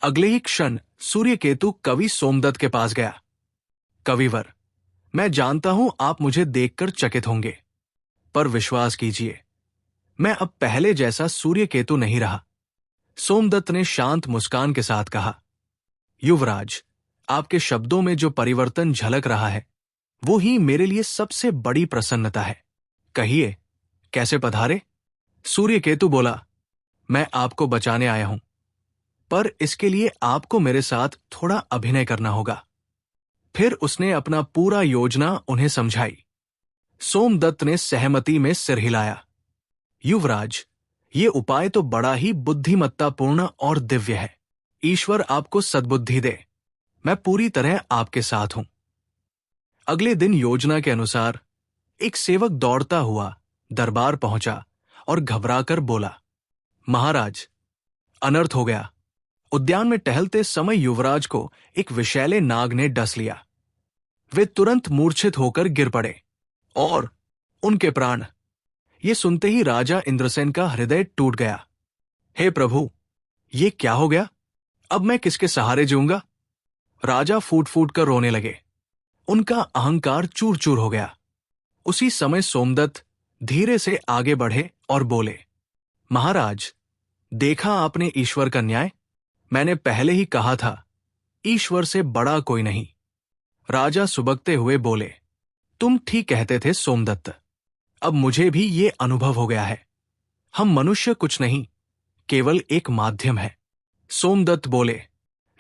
अगले ही क्षण सूर्यकेतु कवि सोमदत्त के पास गया। कविवर, मैं जानता हूं आप मुझे देखकर चकित होंगे, पर विश्वास कीजिए, मैं अब पहले जैसा सूर्यकेतु नहीं रहा। सोमदत्त ने शांत मुस्कान के साथ कहा, युवराज, आपके शब्दों में जो परिवर्तन झलक रहा है वो ही मेरे लिए सबसे बड़ी प्रसन्नता है। कहिए, कैसे पधारे? सूर्यकेतु बोला, मैं आपको बचाने आया हूं, पर इसके लिए आपको मेरे साथ थोड़ा अभिनय करना होगा। फिर उसने अपना पूरा योजना उन्हें समझाई। सोमदत्त ने सहमति में सिर हिलाया। युवराज, ये उपाय तो बड़ा ही बुद्धिमत्तापूर्ण और दिव्य है। ईश्वर आपको सद्बुद्धि दे। मैं पूरी तरह आपके साथ हूं। अगले दिन योजना के अनुसार एक सेवक दौड़ता हुआ दरबार पहुंचा और घबराकर बोला, महाराज, अनर्थ हो गया। उद्यान में टहलते समय युवराज को एक विषैले नाग ने डस लिया। वे तुरंत मूर्छित होकर गिर पड़े और उनके प्राण। ये सुनते ही राजा इंद्रसेन का हृदय टूट गया। हे प्रभु, ये क्या हो गया? अब मैं किसके सहारे जीऊंगा? राजा फूट फूट कर रोने लगे। उनका अहंकार चूर चूर हो गया। उसी समय सोमदत्त धीरे से आगे बढ़े और बोले, महाराज, देखा आपने ईश्वर का न्याय? मैंने पहले ही कहा था, ईश्वर से बड़ा कोई नहीं। राजा सुबकते हुए बोले, तुम ठीक कहते थे सोमदत्त। अब मुझे भी ये अनुभव हो गया है। हम मनुष्य कुछ नहीं, केवल एक माध्यम है। सोमदत्त बोले,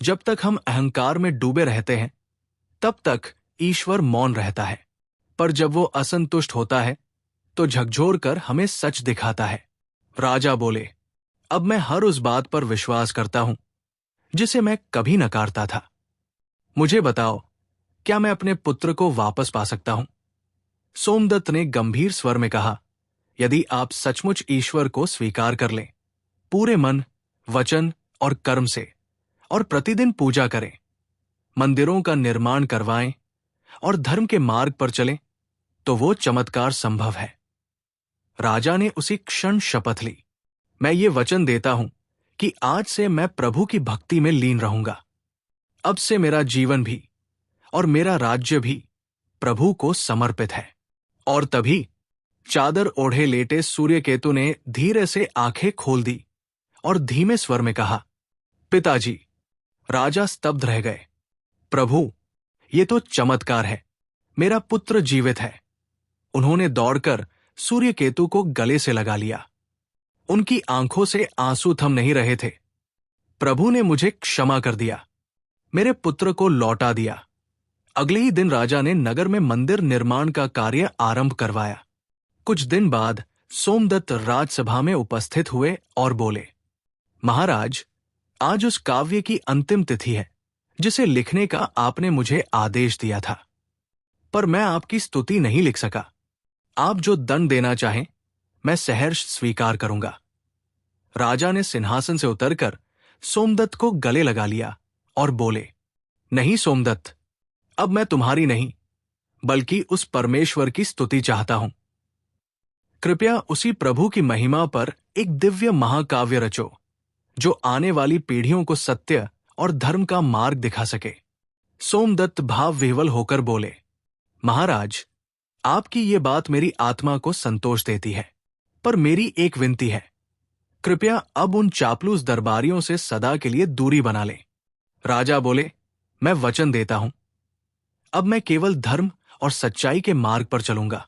जब तक हम अहंकार में डूबे रहते हैं तब तक ईश्वर मौन रहता है, पर जब वो असंतुष्ट होता है तो झकझोर कर हमें सच दिखाता है। राजा बोले, अब मैं हर उस बात पर विश्वास करता हूं जिसे मैं कभी नकारता था। मुझे बताओ, क्या मैं अपने पुत्र को वापस पा सकता हूं? सोमदत्त ने गंभीर स्वर में कहा, यदि आप सचमुच ईश्वर को स्वीकार कर लें, पूरे मन, वचन और कर्म से, और प्रतिदिन पूजा करें, मंदिरों का निर्माण करवाएं और धर्म के मार्ग पर चलें, तो वो चमत्कार संभव है। राजा ने उसी क्षण शपथ ली, मैं ये वचन देता हूं कि आज से मैं प्रभु की भक्ति में लीन रहूंगा। अब से मेरा जीवन भी और मेरा राज्य भी प्रभु को समर्पित है। और तभी चादर ओढ़े लेटे सूर्यकेतु ने धीरे से आंखें खोल दी और धीमे स्वर में कहा, पिताजी। राजा स्तब्ध रह गए। प्रभु, ये तो चमत्कार है, मेरा पुत्र जीवित है। उन्होंने दौड़कर सूर्यकेतु को गले से लगा लिया। उनकी आंखों से आंसू थम नहीं रहे थे। प्रभु ने मुझे क्षमा कर दिया, मेरे पुत्र को लौटा दिया। अगले ही दिन राजा ने नगर में मंदिर निर्माण का कार्य आरंभ करवाया। कुछ दिन बाद सोमदत्त राजसभा में उपस्थित हुए और बोले, महाराज, आज उस काव्य की अंतिम तिथि है जिसे लिखने का आपने मुझे आदेश दिया था, पर मैं आपकी स्तुति नहीं लिख सका। आप जो दंड देना चाहें, मैं सहर्ष स्वीकार करूंगा। राजा ने सिंहासन से उतरकर सोमदत्त को गले लगा लिया और बोले, नहीं सोमदत्त, अब मैं तुम्हारी नहीं बल्कि उस परमेश्वर की स्तुति चाहता हूं। कृपया उसी प्रभु की महिमा पर एक दिव्य महाकाव्य रचो जो आने वाली पीढ़ियों को सत्य और धर्म का मार्ग दिखा सके। सोमदत्त भाव विह्वल होकर बोले, महाराज, आपकी ये बात मेरी आत्मा को संतोष देती है, पर मेरी एक विनती है, कृपया अब उन चापलूस दरबारियों से सदा के लिए दूरी बना लें। राजा बोले, मैं वचन देता हूं, अब मैं केवल धर्म और सच्चाई के मार्ग पर चलूंगा।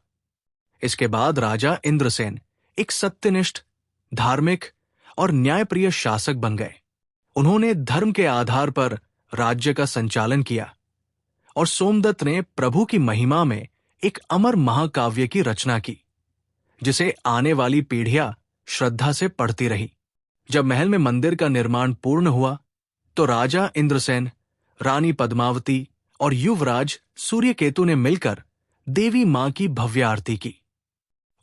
इसके बाद राजा इंद्रसेन एक सत्यनिष्ठ, धार्मिक और न्यायप्रिय शासक बन गए। उन्होंने धर्म के आधार पर राज्य का संचालन किया और सोमदत्त ने प्रभु की महिमा में एक अमर महाकाव्य की रचना की, जिसे आने वाली पीढ़ियां श्रद्धा से पढ़ती रही। जब महल में मंदिर का निर्माण पूर्ण हुआ तो राजा इंद्रसेन, रानी पद्मावती और युवराज सूर्यकेतु ने मिलकर देवी मां की भव्य आरती की।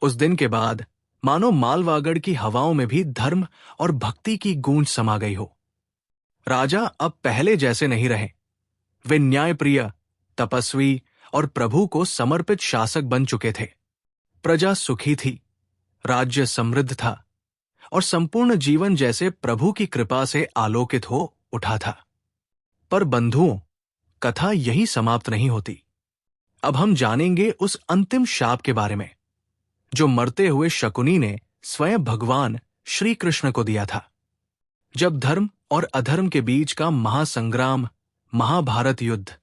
उस दिन के बाद मानो मालवागढ़ की हवाओं में भी धर्म और भक्ति की गूंज समा गई हो। राजा अब पहले जैसे नहीं रहे। वे न्यायप्रिय, तपस्वी और प्रभु को समर्पित शासक बन चुके थे। प्रजा सुखी थी, राज्य समृद्ध था और संपूर्ण जीवन जैसे प्रभु की कृपा से आलोकित हो उठा था। पर बंधुओं, कथा यही समाप्त नहीं होती। अब हम जानेंगे उस अंतिम शाप के बारे में जो मरते हुए शकुनी ने स्वयं भगवान श्री कृष्ण को दिया था। जब धर्म और अधर्म के बीच का महासंग्राम, महाभारत युद्ध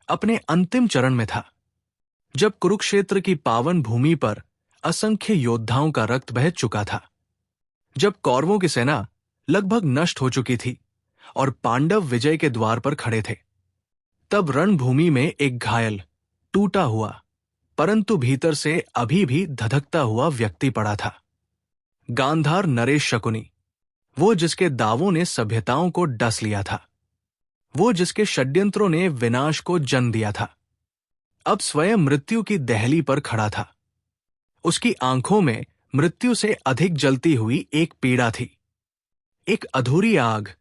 अपने अंतिम चरण में था, जब कुरुक्षेत्र की पावन भूमि पर असंख्य योद्धाओं का रक्त बह चुका था, जब कौरवों की सेना लगभग नष्ट हो चुकी थी और पांडव विजय के द्वार पर खड़े थे, तब रणभूमि में एक घायल, टूटा हुआ परंतु भीतर से अभी भी धधकता हुआ व्यक्ति पड़ा था। गांधार नरेश शकुनी, वो जिसके दावों ने सभ्यताओं को डस लिया था, वो जिसके षड्यंत्रों ने विनाश को जन्म दिया था, अब स्वयं मृत्यु की दहली पर खड़ा था। उसकी आंखों में मृत्यु से अधिक जलती हुई एक पीड़ा थी, एक अधूरी आग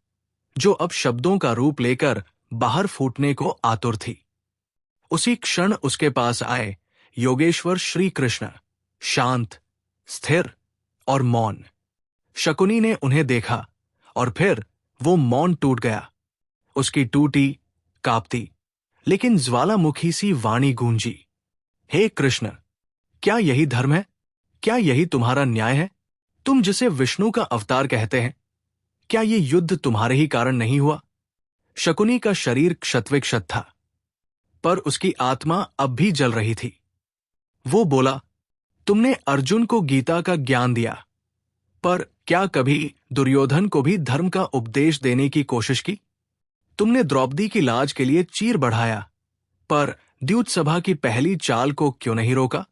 जो अब शब्दों का रूप लेकर बाहर फूटने को आतुर थी। उसी क्षण उसके पास आए योगेश्वर श्री कृष्ण, शांत, स्थिर और मौन। शकुनी ने उन्हें देखा और फिर वो मौन टूट गया। उसकी टूटी, कांपती लेकिन ज्वालामुखी सी वाणी गूंजी, हे कृष्ण, क्या यही धर्म है? क्या यही तुम्हारा न्याय है? तुम जिसे विष्णु का अवतार कहते हैं, क्या ये युद्ध तुम्हारे ही कारण नहीं हुआ? शकुनी का शरीर क्षतविक्षत था, पर उसकी आत्मा अब भी जल रही थी। वो बोला, तुमने अर्जुन को गीता का ज्ञान दिया, पर क्या कभी दुर्योधन को भी धर्म का उपदेश देने की कोशिश की? तुमने द्रौपदी की लाज के लिए चीर बढ़ाया, पर द्यूत सभा की पहली चाल को क्यों नहीं रोका?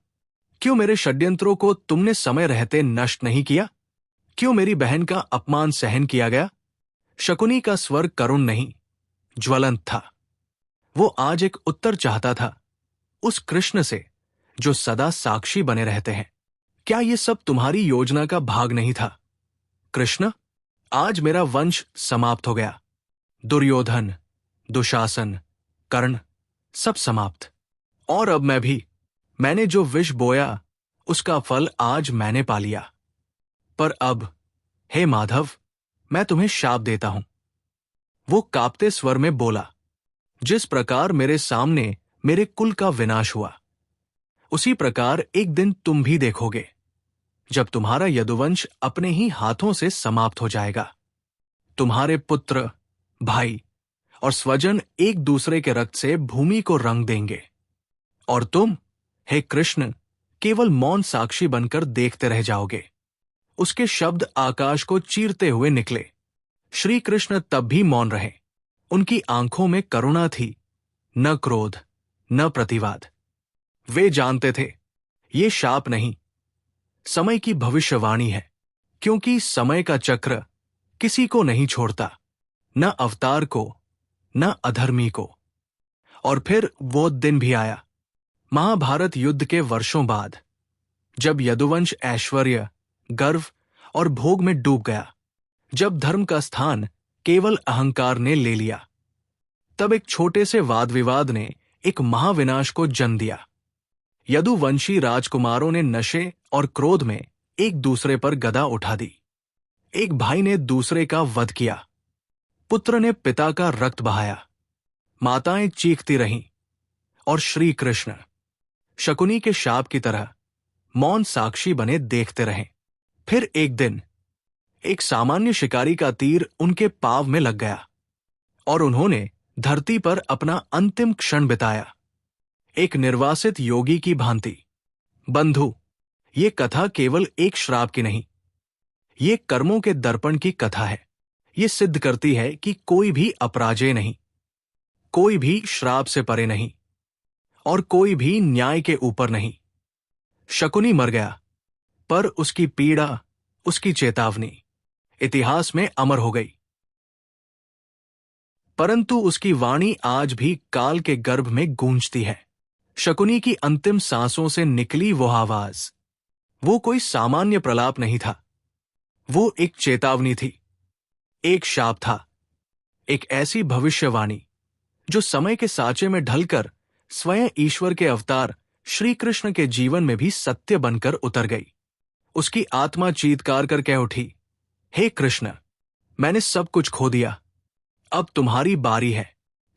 क्यों मेरे षड्यंत्रों को तुमने समय रहते नष्ट नहीं किया? क्यों मेरी बहन का अपमान सहन किया गया? शकुनी का स्वर करुण नहीं, ज्वलंत था। वो आज एक उत्तर चाहता था, उस कृष्ण से जो सदा साक्षी बने रहते हैं। क्या ये सब तुम्हारी योजना का भाग नहीं था? कृष्ण, आज मेरा वंश समाप्त हो गया। दुर्योधन, दुशासन, कर्ण, सब समाप्त। और अब मैंने जो विष बोया उसका फल आज मैंने पा लिया। पर अब, हे माधव, मैं तुम्हें शाप देता हूं। वो कांपते स्वर में बोला, जिस प्रकार मेरे सामने मेरे कुल का विनाश हुआ, उसी प्रकार एक दिन तुम भी देखोगे, जब तुम्हारा यदुवंश अपने ही हाथों से समाप्त हो जाएगा। तुम्हारे पुत्र, भाई और स्वजन एक दूसरे के रक्त से भूमि को रंग देंगे, और तुम, हे कृष्ण, केवल मौन साक्षी बनकर देखते रह जाओगे। उसके शब्द आकाश को चीरते हुए निकले। श्री कृष्ण तब भी मौन रहे। उनकी आंखों में करुणा थी, न क्रोध, न प्रतिवाद। वे जानते थे, ये शाप नहीं, समय की भविष्यवाणी है, क्योंकि समय का चक्र किसी को नहीं छोड़ता, न अवतार को, न अधर्मी को। और फिर वो दिन भी आया, महाभारत युद्ध के वर्षों बाद, जब यदुवंश ऐश्वर्य, गर्व और भोग में डूब गया, जब धर्म का स्थान केवल अहंकार ने ले लिया, तब एक छोटे से वाद विवाद ने एक महाविनाश को जन्म दिया। यदुवंशी राजकुमारों ने नशे और क्रोध में एक दूसरे पर गदा उठा दी। एक भाई ने दूसरे का वध किया, पुत्र ने पिता का रक्त बहाया, माताएं चीखती रहीं, और श्री कृष्ण शकुनी के शाप की तरह मौन साक्षी बने देखते रहे। फिर एक दिन एक सामान्य शिकारी का तीर उनके पांव में लग गया, और उन्होंने धरती पर अपना अंतिम क्षण बिताया, एक निर्वासित योगी की भांति। बंधु, ये कथा केवल एक श्राप की नहीं, ये कर्मों के दर्पण की कथा है। ये सिद्ध करती है कि कोई भी अपराजेय नहीं, कोई भी श्राप से परे नहीं, और कोई भी न्याय के ऊपर नहीं। शकुनी मर गया, पर उसकी पीड़ा, उसकी चेतावनी इतिहास में अमर हो गई। परंतु उसकी वाणी आज भी काल के गर्भ में गूंजती है। शकुनी की अंतिम सांसों से निकली वो आवाज, वो कोई सामान्य प्रलाप नहीं था, वो एक चेतावनी थी, एक शाप था, एक ऐसी भविष्यवाणी जो समय के साँचे में ढलकर स्वयं ईश्वर के अवतार श्री कृष्ण के जीवन में भी सत्य बनकर उतर गई। उसकी आत्मा चीत्कार कर कह उठी, हे कृष्ण, मैंने सब कुछ खो दिया, अब तुम्हारी बारी है।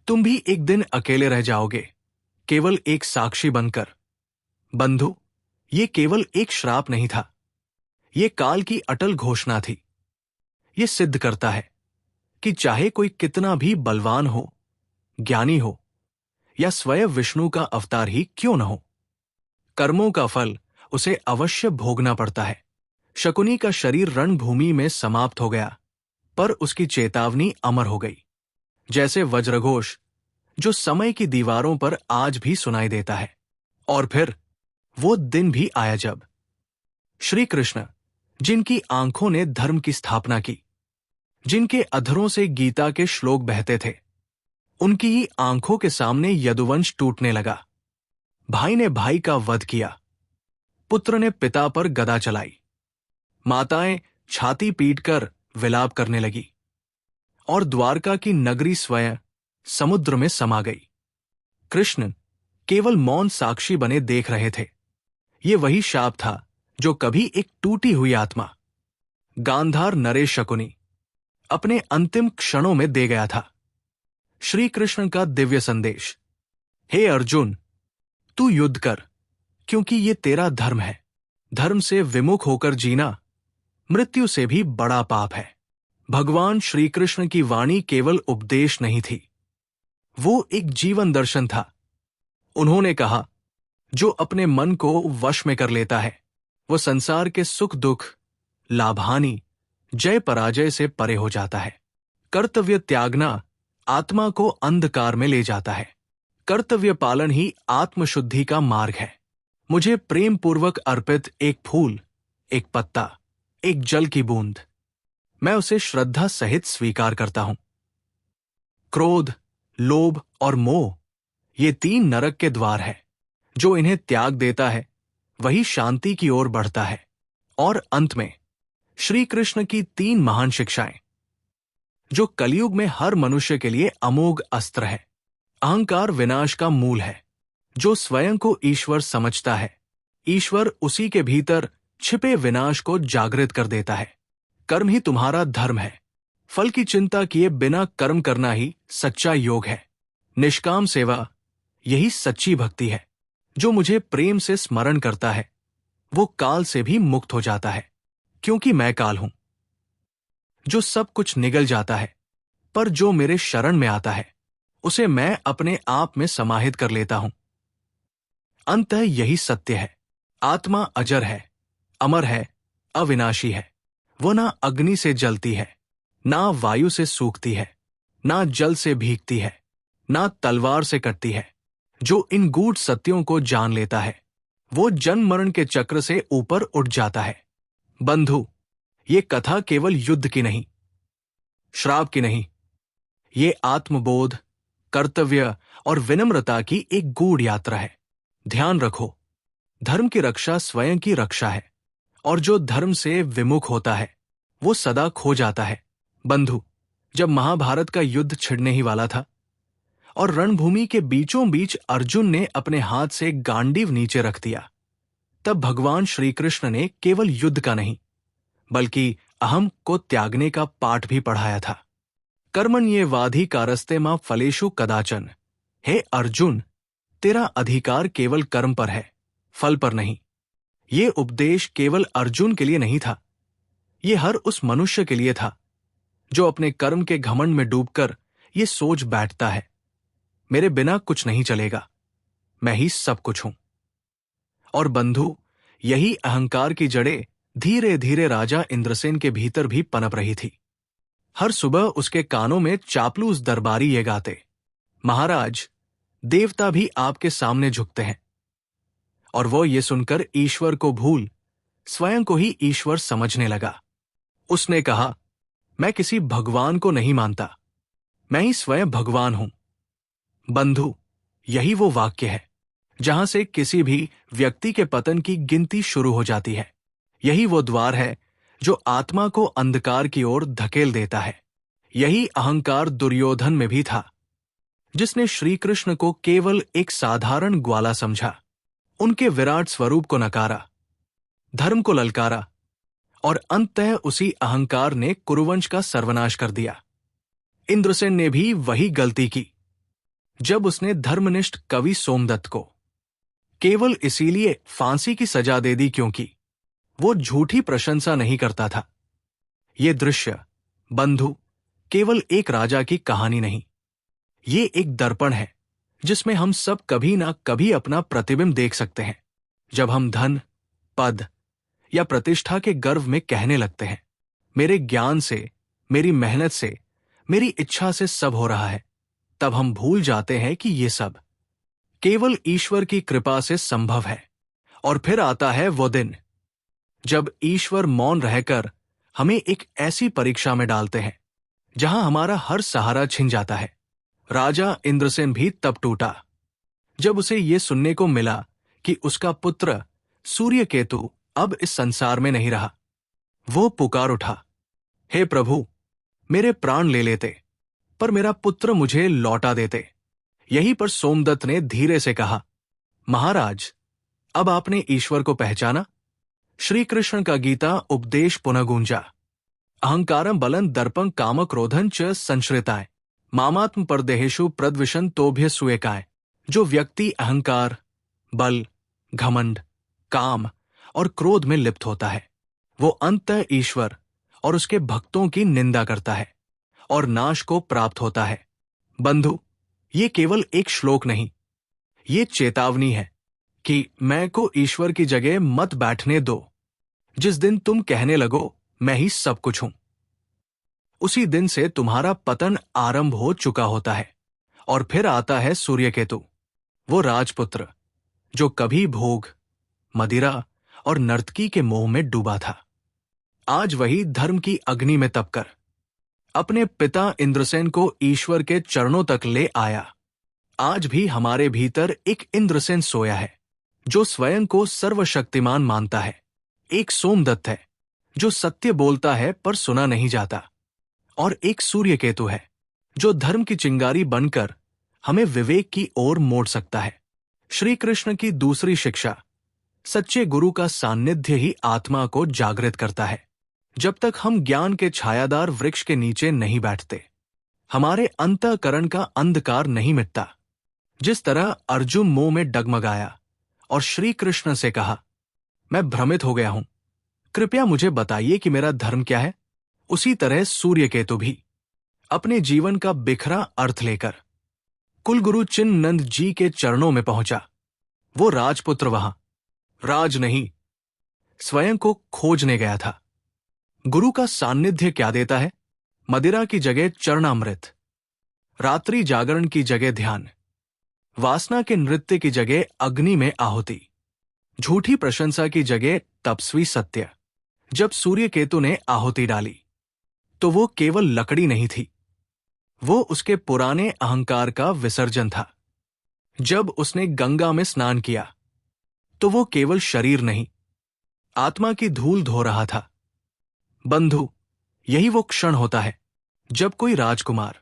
तुम भी एक दिन अकेले रह जाओगे, केवल एक साक्षी बनकर। बंधु, ये केवल एक श्राप नहीं था, ये काल की अटल घोषणा थी। ये सिद्ध करता है कि चाहे कोई कितना भी बलवान हो, ज्ञानी हो, या स्वयं विष्णु का अवतार ही क्यों न हो, कर्मों का फल उसे अवश्य भोगना पड़ता है। शकुनी का शरीर रणभूमि में समाप्त हो गया, पर उसकी चेतावनी अमर हो गई, जैसे वज्रघोष जो समय की दीवारों पर आज भी सुनाई देता है। और फिर वो दिन भी आया जब श्री कृष्ण, जिनकी आंखों ने धर्म की स्थापना की, जिनके अधरों से गीता के श्लोक बहते थे, उनकी ही आंखों के सामने यदुवंश टूटने लगा। भाई ने भाई का वध किया, पुत्र ने पिता पर गदा चलाई, माताएं छाती पीटकर विलाप करने लगी, और द्वारका की नगरी स्वयं समुद्र में समा गई। कृष्ण केवल मौन साक्षी बने देख रहे थे। ये वही शाप था जो कभी एक टूटी हुई आत्मा, गांधार नरेश शकुनी, अपने अंतिम क्षणों में दे गया था। श्री कृष्ण का दिव्य संदेश, हे अर्जुन, तू युद्ध कर, क्योंकि ये तेरा धर्म है। धर्म से विमुख होकर जीना मृत्यु से भी बड़ा पाप है। भगवान श्री कृष्ण की वाणी केवल उपदेश नहीं थी, वो एक जीवन दर्शन था। उन्होंने कहा, जो अपने मन को वश में कर लेता है, वो संसार के सुख दुख, लाभ हानि, जय पराजय से परे हो जाता है। कर्तव्य त्यागना आत्मा को अंधकार में ले जाता है। कर्तव्य पालन ही आत्मशुद्धि का मार्ग है। मुझे प्रेम पूर्वक अर्पित एक फूल, एक पत्ता, एक जल की बूंद, मैं उसे श्रद्धा सहित स्वीकार करता हूं। क्रोध, लोभ और मोह ये 3 नरक के द्वार है। जो इन्हें त्याग देता है वही शांति की ओर बढ़ता है। और अंत में श्री कृष्ण की 3 महान शिक्षाएं, जो कलयुग में हर मनुष्य के लिए अमोघ अस्त्र है। अहंकार विनाश का मूल है। जो स्वयं को ईश्वर समझता है, ईश्वर उसी के भीतर छिपे विनाश को जागृत कर देता है। कर्म ही तुम्हारा धर्म है। फल की चिंता किए बिना कर्म करना ही सच्चा योग है। निष्काम सेवा यही सच्ची भक्ति है। जो मुझे प्रेम से स्मरण करता है वो काल से भी मुक्त हो जाता है, क्योंकि मैं काल हूं जो सब कुछ निगल जाता है। पर जो मेरे शरण में आता है उसे मैं अपने आप में समाहित कर लेता हूं। अंततः यही सत्य है। आत्मा अजर है, अमर है, अविनाशी है। वो ना अग्नि से जलती है, ना वायु से सूखती है, ना जल से भीगती है, ना तलवार से कटती है। जो इन गूढ़ सत्यों को जान लेता है वो जन्म मरण के चक्र से ऊपर उठ जाता है। बंधु, ये कथा केवल युद्ध की नहीं, श्राप की नहीं, ये आत्मबोध, कर्तव्य और विनम्रता की एक गूढ़ यात्रा है। ध्यान रखो, धर्म की रक्षा स्वयं की रक्षा है, और जो धर्म से विमुख होता है वो सदा खो जाता है। बंधु, जब महाभारत का युद्ध छिड़ने ही वाला था और रणभूमि के बीचों बीच अर्जुन ने अपने हाथ से गांडीव नीचे रख दिया, तब भगवान श्री कृष्ण ने केवल युद्ध का नहीं बल्कि अहम को त्यागने का पाठ भी पढ़ाया था। कर्मण्येवाधिकारस्ते मा फलेषु कदाचन। हे अर्जुन, तेरा अधिकार केवल कर्म पर है, फल पर नहीं। ये उपदेश केवल अर्जुन के लिए नहीं था, ये हर उस मनुष्य के लिए था जो अपने कर्म के घमंड में डूबकर ये सोच बैठता है, मेरे बिना कुछ नहीं चलेगा, मैं ही सब कुछ हूं। और बंधु, यही अहंकार की जड़ें धीरे धीरे राजा इंद्रसेन के भीतर भी पनप रही थी। हर सुबह उसके कानों में चापलूस दरबारी ये गाते, महाराज, देवता भी आपके सामने झुकते हैं। और वो ये सुनकर ईश्वर को भूल स्वयं को ही ईश्वर समझने लगा। उसने कहा, मैं किसी भगवान को नहीं मानता, मैं ही स्वयं भगवान हूं। बंधु, यही वो वाक्य है जहां से किसी भी व्यक्ति के पतन की गिनती शुरू हो जाती है। यही वो द्वार है जो आत्मा को अंधकार की ओर धकेल देता है। यही अहंकार दुर्योधन में भी था, जिसने श्री कृष्ण को केवल एक साधारण ग्वाला समझा, उनके विराट स्वरूप को नकारा, धर्म को ललकारा, और अंततः उसी अहंकार ने कुरुवंश का सर्वनाश कर दिया। इंद्रसेन ने भी वही गलती की जब उसने धर्मनिष्ठ कवि सोमदत्त को केवल इसीलिए फांसी की सजा दे दी क्योंकि वो झूठी प्रशंसा नहीं करता था। ये दृश्य, बंधु, केवल एक राजा की कहानी नहीं, ये एक दर्पण है जिसमें हम सब कभी ना कभी अपना प्रतिबिंब देख सकते हैं। जब हम धन, पद या प्रतिष्ठा के गर्व में कहने लगते हैं, मेरे ज्ञान से, मेरी मेहनत से, मेरी इच्छा से सब हो रहा है, तब हम भूल जाते हैं कि ये सब केवल ईश्वर की कृपा से संभव है। और फिर आता है वो दिन जब ईश्वर मौन रहकर हमें एक ऐसी परीक्षा में डालते हैं जहां हमारा हर सहारा छिन जाता है। राजा इंद्रसेन भी तब टूटा जब उसे ये सुनने को मिला कि उसका पुत्र सूर्यकेतु अब इस संसार में नहीं रहा। वो पुकार उठा, हे प्रभु, मेरे प्राण ले लेते पर मेरा पुत्र मुझे लौटा देते। यहीं पर सोमदत्त ने धीरे से कहा, महाराज, अब आपने ईश्वर को पहचाना। श्री कृष्ण का गीता उपदेश पुनः गूंजा, अहंकारम बलन दर्पं काम क्रोधं च संश्रिताय मामात्म परदेहेषु प्रद्विषन् तोभ्य सुएकाय। जो व्यक्ति अहंकार, बल, घमंड, काम और क्रोध में लिप्त होता है वो अंततः ईश्वर और उसके भक्तों की निंदा करता है और नाश को प्राप्त होता है। बंधु, ये केवल एक श्लोक नहीं, ये चेतावनी है कि मैं को ईश्वर की जगह मत बैठने दो। जिस दिन तुम कहने लगो मैं ही सब कुछ हूं, उसी दिन से तुम्हारा पतन आरंभ हो चुका होता है। और फिर आता है सूर्यकेतु, वो राजपुत्र जो कभी भोग, मदिरा और नर्तकी के मोह में डूबा था। आज वही धर्म की अग्नि में तपकर अपने पिता इंद्रसेन को ईश्वर के चरणों तक ले आया। आज भी हमारे भीतर एक इंद्रसेन सोया है जो स्वयं को सर्वशक्तिमान मानता है। एक सोमदत्त है जो सत्य बोलता है पर सुना नहीं जाता। और एक सूर्यकेतु है जो धर्म की चिंगारी बनकर हमें विवेक की ओर मोड़ सकता है। श्री कृष्ण की दूसरी शिक्षा, सच्चे गुरु का सान्निध्य ही आत्मा को जागृत करता है। जब तक हम ज्ञान के छायादार वृक्ष के नीचे नहीं बैठते, हमारे अंतःकरण का अंधकार नहीं मिटता। जिस तरह अर्जुन मोह में डगमगाया और श्री कृष्ण से कहा, मैं भ्रमित हो गया हूं, कृपया मुझे बताइए कि मेरा धर्म क्या है, उसी तरह सूर्यकेतु भी अपने जीवन का बिखरा अर्थ लेकर कुलगुरु चिन्मयानंद जी के चरणों में पहुंचा। वो राजपुत्र वहां राज नहीं, स्वयं को खोजने गया था। गुरु का सान्निध्य क्या देता है? मदिरा की जगह चरणामृत, रात्रि जागरण की जगह ध्यान, वासना के नृत्य की जगह अग्नि में आहुति, झूठी प्रशंसा की जगह तपस्वी सत्य। जब सूर्यकेतु ने आहुति डाली तो वो केवल लकड़ी नहीं थी, वो उसके पुराने अहंकार का विसर्जन था। जब उसने गंगा में स्नान किया तो वो केवल शरीर नहीं, आत्मा की धूल धो रहा था। बंधु, यही वो क्षण होता है जब कोई राजकुमार,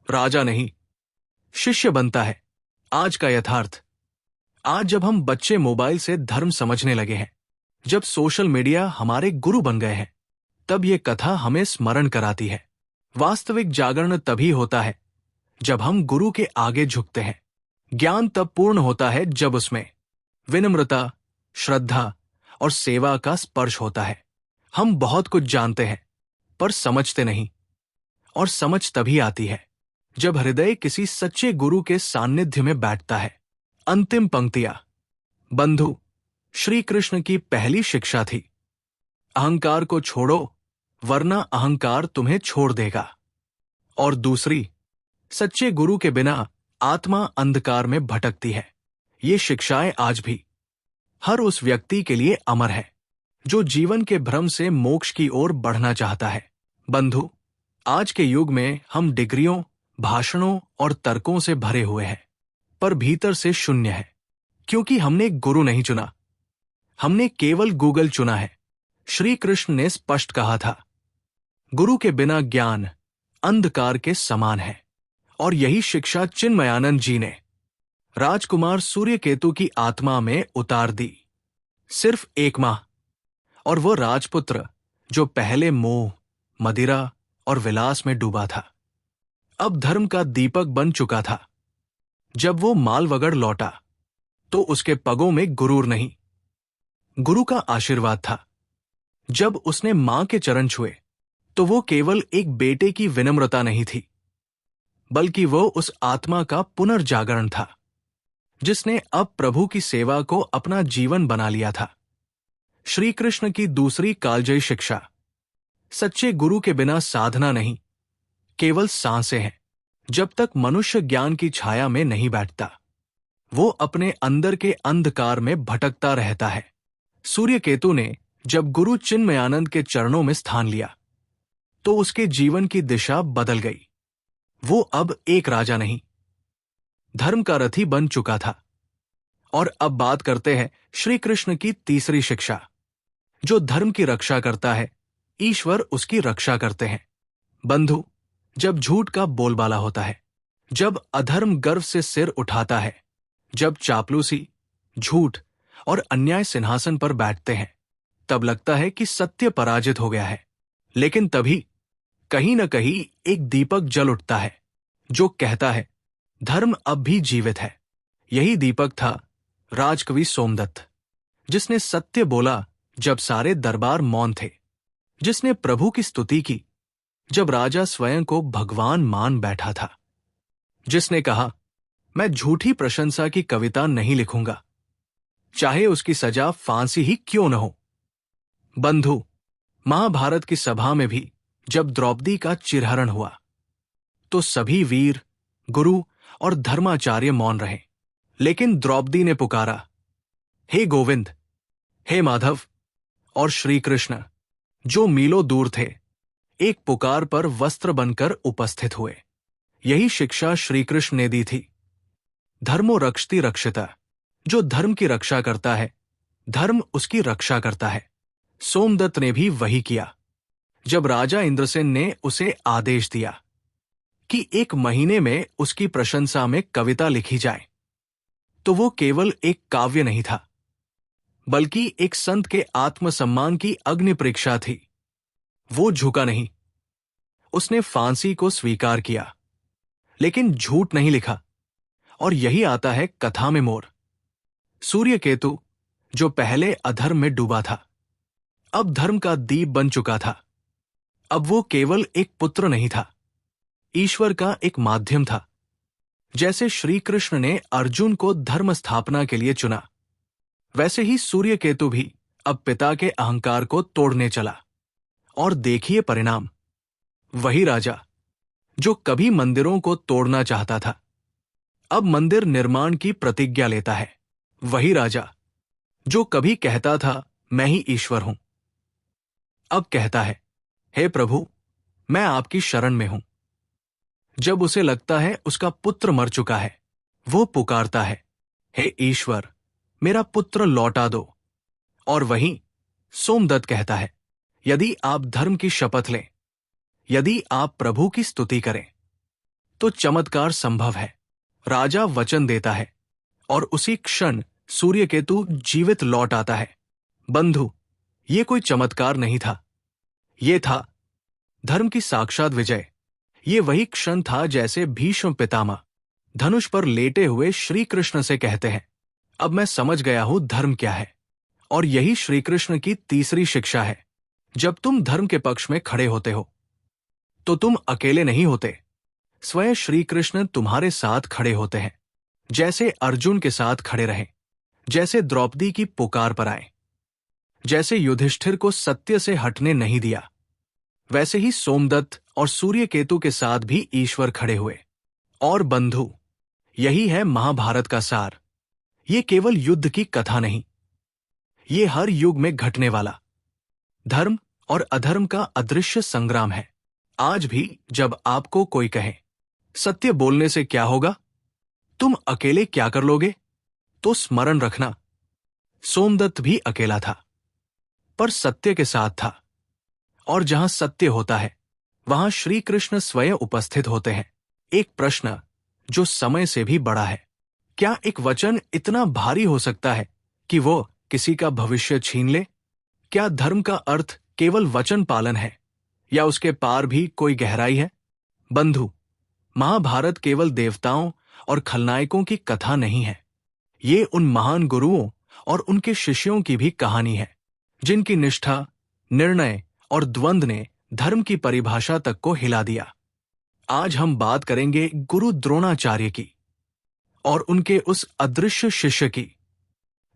राजा नहीं, शिष्य बनता है। आज का यथार्थ, आज जब हम बच्चे मोबाइल से धर्म समझने लगे हैं, जब सोशल मीडिया हमारे गुरु बन गए हैं, तब ये कथा हमें स्मरण कराती है, वास्तविक जागरण तभी होता है जब हम गुरु के आगे झुकते हैं। ज्ञान तब पूर्ण होता है जब उसमें विनम्रता, श्रद्धा और सेवा का स्पर्श होता है। हम बहुत कुछ जानते हैं पर समझते नहीं, और समझ तभी आती है जब हृदय किसी सच्चे गुरु के सान्निध्य में बैठता है। अंतिम पंक्तियां। बंधु, श्री कृष्ण की पहली शिक्षा थी, अहंकार को छोड़ो वरना अहंकार तुम्हें छोड़ देगा। और दूसरी, सच्चे गुरु के बिना आत्मा अंधकार में भटकती है। ये शिक्षाएं आज भी हर उस व्यक्ति के लिए अमर है जो जीवन के भ्रम से मोक्ष की ओर बढ़ना चाहता है। बंधु, आज के युग में हम डिग्रियों, भाषणों और तर्कों से भरे हुए हैं, पर भीतर से शून्य है, क्योंकि हमने गुरु नहीं चुना, हमने केवल गूगल चुना है। श्री कृष्ण ने स्पष्ट कहा था, गुरु के बिना ज्ञान अंधकार के समान है। और यही शिक्षा चिन्मयानंद जी ने राजकुमार सूर्यकेतु की आत्मा में उतार दी। सिर्फ 1 माह, और वो राजपुत्र जो पहले मोह, मदिरा और विलास में डूबा था, अब धर्म का दीपक बन चुका था। जब वो मालवगढ़ लौटा तो उसके पगों में गुरूर नहीं, गुरु का आशीर्वाद था। जब उसने मां के चरण छुए तो वो केवल एक बेटे की विनम्रता नहीं थी, बल्कि वो उस आत्मा का पुनर्जागरण था जिसने अब प्रभु की सेवा को अपना जीवन बना लिया था। श्री कृष्ण की दूसरी कालजयी शिक्षा, सच्चे गुरु के बिना साधना नहीं, केवल सांसें हैं। जब तक मनुष्य ज्ञान की छाया में नहीं बैठता, वो अपने अंदर के अंधकार में भटकता रहता है। सूर्यकेतु ने जब गुरु चिन्मयानंद के चरणों में स्थान लिया तो उसके जीवन की दिशा बदल गई। वो अब एक राजा नहीं, धर्म का रथी बन चुका था। और अब बात करते हैं श्री कृष्ण की तीसरी शिक्षा। जो धर्म की रक्षा करता है, ईश्वर उसकी रक्षा करते हैं। बंधु, जब झूठ का बोलबाला होता है, जब अधर्म गर्व से सिर उठाता है, जब चापलूसी, झूठ और अन्याय सिंहासन पर बैठते हैं, तब लगता है कि सत्य पराजित हो गया है। लेकिन तभी कहीं न कहीं एक दीपक जल उठता है जो कहता है, धर्म अब भी जीवित है। यही दीपक था राजकवि सोमदत्त, जिसने सत्य बोला जब सारे दरबार मौन थे, जिसने प्रभु की स्तुति की जब राजा स्वयं को भगवान मान बैठा था, जिसने कहा, मैं झूठी प्रशंसा की कविता नहीं लिखूंगा, चाहे उसकी सजा फांसी ही क्यों न हो। बंधु, महाभारत की सभा में भी जब द्रौपदी का चिरहरण हुआ तो सभी वीर, गुरु और धर्माचार्य मौन रहे। लेकिन द्रौपदी ने पुकारा, हे गोविंद, हे माधव और श्री कृष्ण, जो मीलों दूर थे, एक पुकार पर वस्त्र बनकर उपस्थित हुए। यही शिक्षा श्री कृष्ण ने दी थी। धर्मो रक्षति रक्षिता, जो धर्म की रक्षा करता है, धर्म उसकी रक्षा करता है। सोमदत्त ने भी वही किया। जब राजा इंद्रसेन ने उसे आदेश दिया कि 1 महीने में उसकी प्रशंसा में कविता लिखी जाए, तो वो केवल एक काव्य नहीं था, बल्कि एक संत के आत्मसम्मान की अग्नि परीक्षा थी। वो झुका नहीं, उसने फांसी को स्वीकार किया, लेकिन झूठ नहीं लिखा। और यही आता है कथा में मोड़। सूर्य केतु, जो पहले अधर्म में डूबा था, अब धर्म का दीप बन चुका था। अब वो केवल एक पुत्र नहीं था, ईश्वर का एक माध्यम था। जैसे श्री कृष्ण ने अर्जुन को धर्म स्थापना के लिए चुना, वैसे ही सूर्य केतु भी अब पिता के अहंकार को तोड़ने चला। और देखिए परिणाम। वही राजा जो कभी मंदिरों को तोड़ना चाहता था, अब मंदिर निर्माण की प्रतिज्ञा लेता है। वही राजा जो कभी कहता था मैं ही ईश्वर हूं, अब कहता है, हे प्रभु, मैं आपकी शरण में हूं। जब उसे लगता है उसका पुत्र मर चुका है, वो पुकारता है, हे ईश्वर, मेरा पुत्र लौटा दो। और वहीं सोमदत्त कहता है, यदि आप धर्म की शपथ लें, यदि आप प्रभु की स्तुति करें, तो चमत्कार संभव है। राजा वचन देता है और उसी क्षण सूर्यकेतु जीवित लौट आता है। बंधु, ये कोई चमत्कार नहीं था, ये था धर्म की साक्षात विजय। ये वही क्षण था जैसे भीष्म पितामह धनुष पर लेटे हुए श्री कृष्ण से कहते हैं, अब मैं समझ गया हूं धर्म क्या है। और यही श्री कृष्ण की तीसरी शिक्षा है। जब तुम धर्म के पक्ष में खड़े होते हो, तो तुम अकेले नहीं होते, स्वयं श्री कृष्ण तुम्हारे साथ खड़े होते हैं। जैसे अर्जुन के साथ खड़े रहे, जैसे द्रौपदी की पुकार पर आए, जैसे युधिष्ठिर को सत्य से हटने नहीं दिया, वैसे ही सोमदत्त और सूर्यकेतु के साथ भी ईश्वर खड़े हुए। और बंधु, यही है महाभारत का सार। ये केवल युद्ध की कथा नहीं, ये हर युग में घटने वाला धर्म और अधर्म का अदृश्य संग्राम है। आज भी जब आपको कोई कहे, सत्य बोलने से क्या होगा, तुम अकेले क्या कर लोगे, तो स्मरण रखना, सोमदत्त भी अकेला था, पर सत्य के साथ था। और जहां सत्य होता है, वहां श्री कृष्ण स्वयं उपस्थित होते हैं। एक प्रश्न जो समय से भी बड़ा है, क्या एक वचन इतना भारी हो सकता है कि वो किसी का भविष्य छीन ले? क्या धर्म का अर्थ केवल वचन पालन है, या उसके पार भी कोई गहराई है? बंधु, महाभारत केवल देवताओं और खलनायकों की कथा नहीं है, ये उन महान गुरुओं और उनके शिष्यों की भी कहानी है, जिनकी निष्ठा, निर्णय और द्वंद्व ने धर्म की परिभाषा तक को हिला दिया। आज हम बात करेंगे गुरु द्रोणाचार्य की और उनके उस अदृश्य शिष्य की,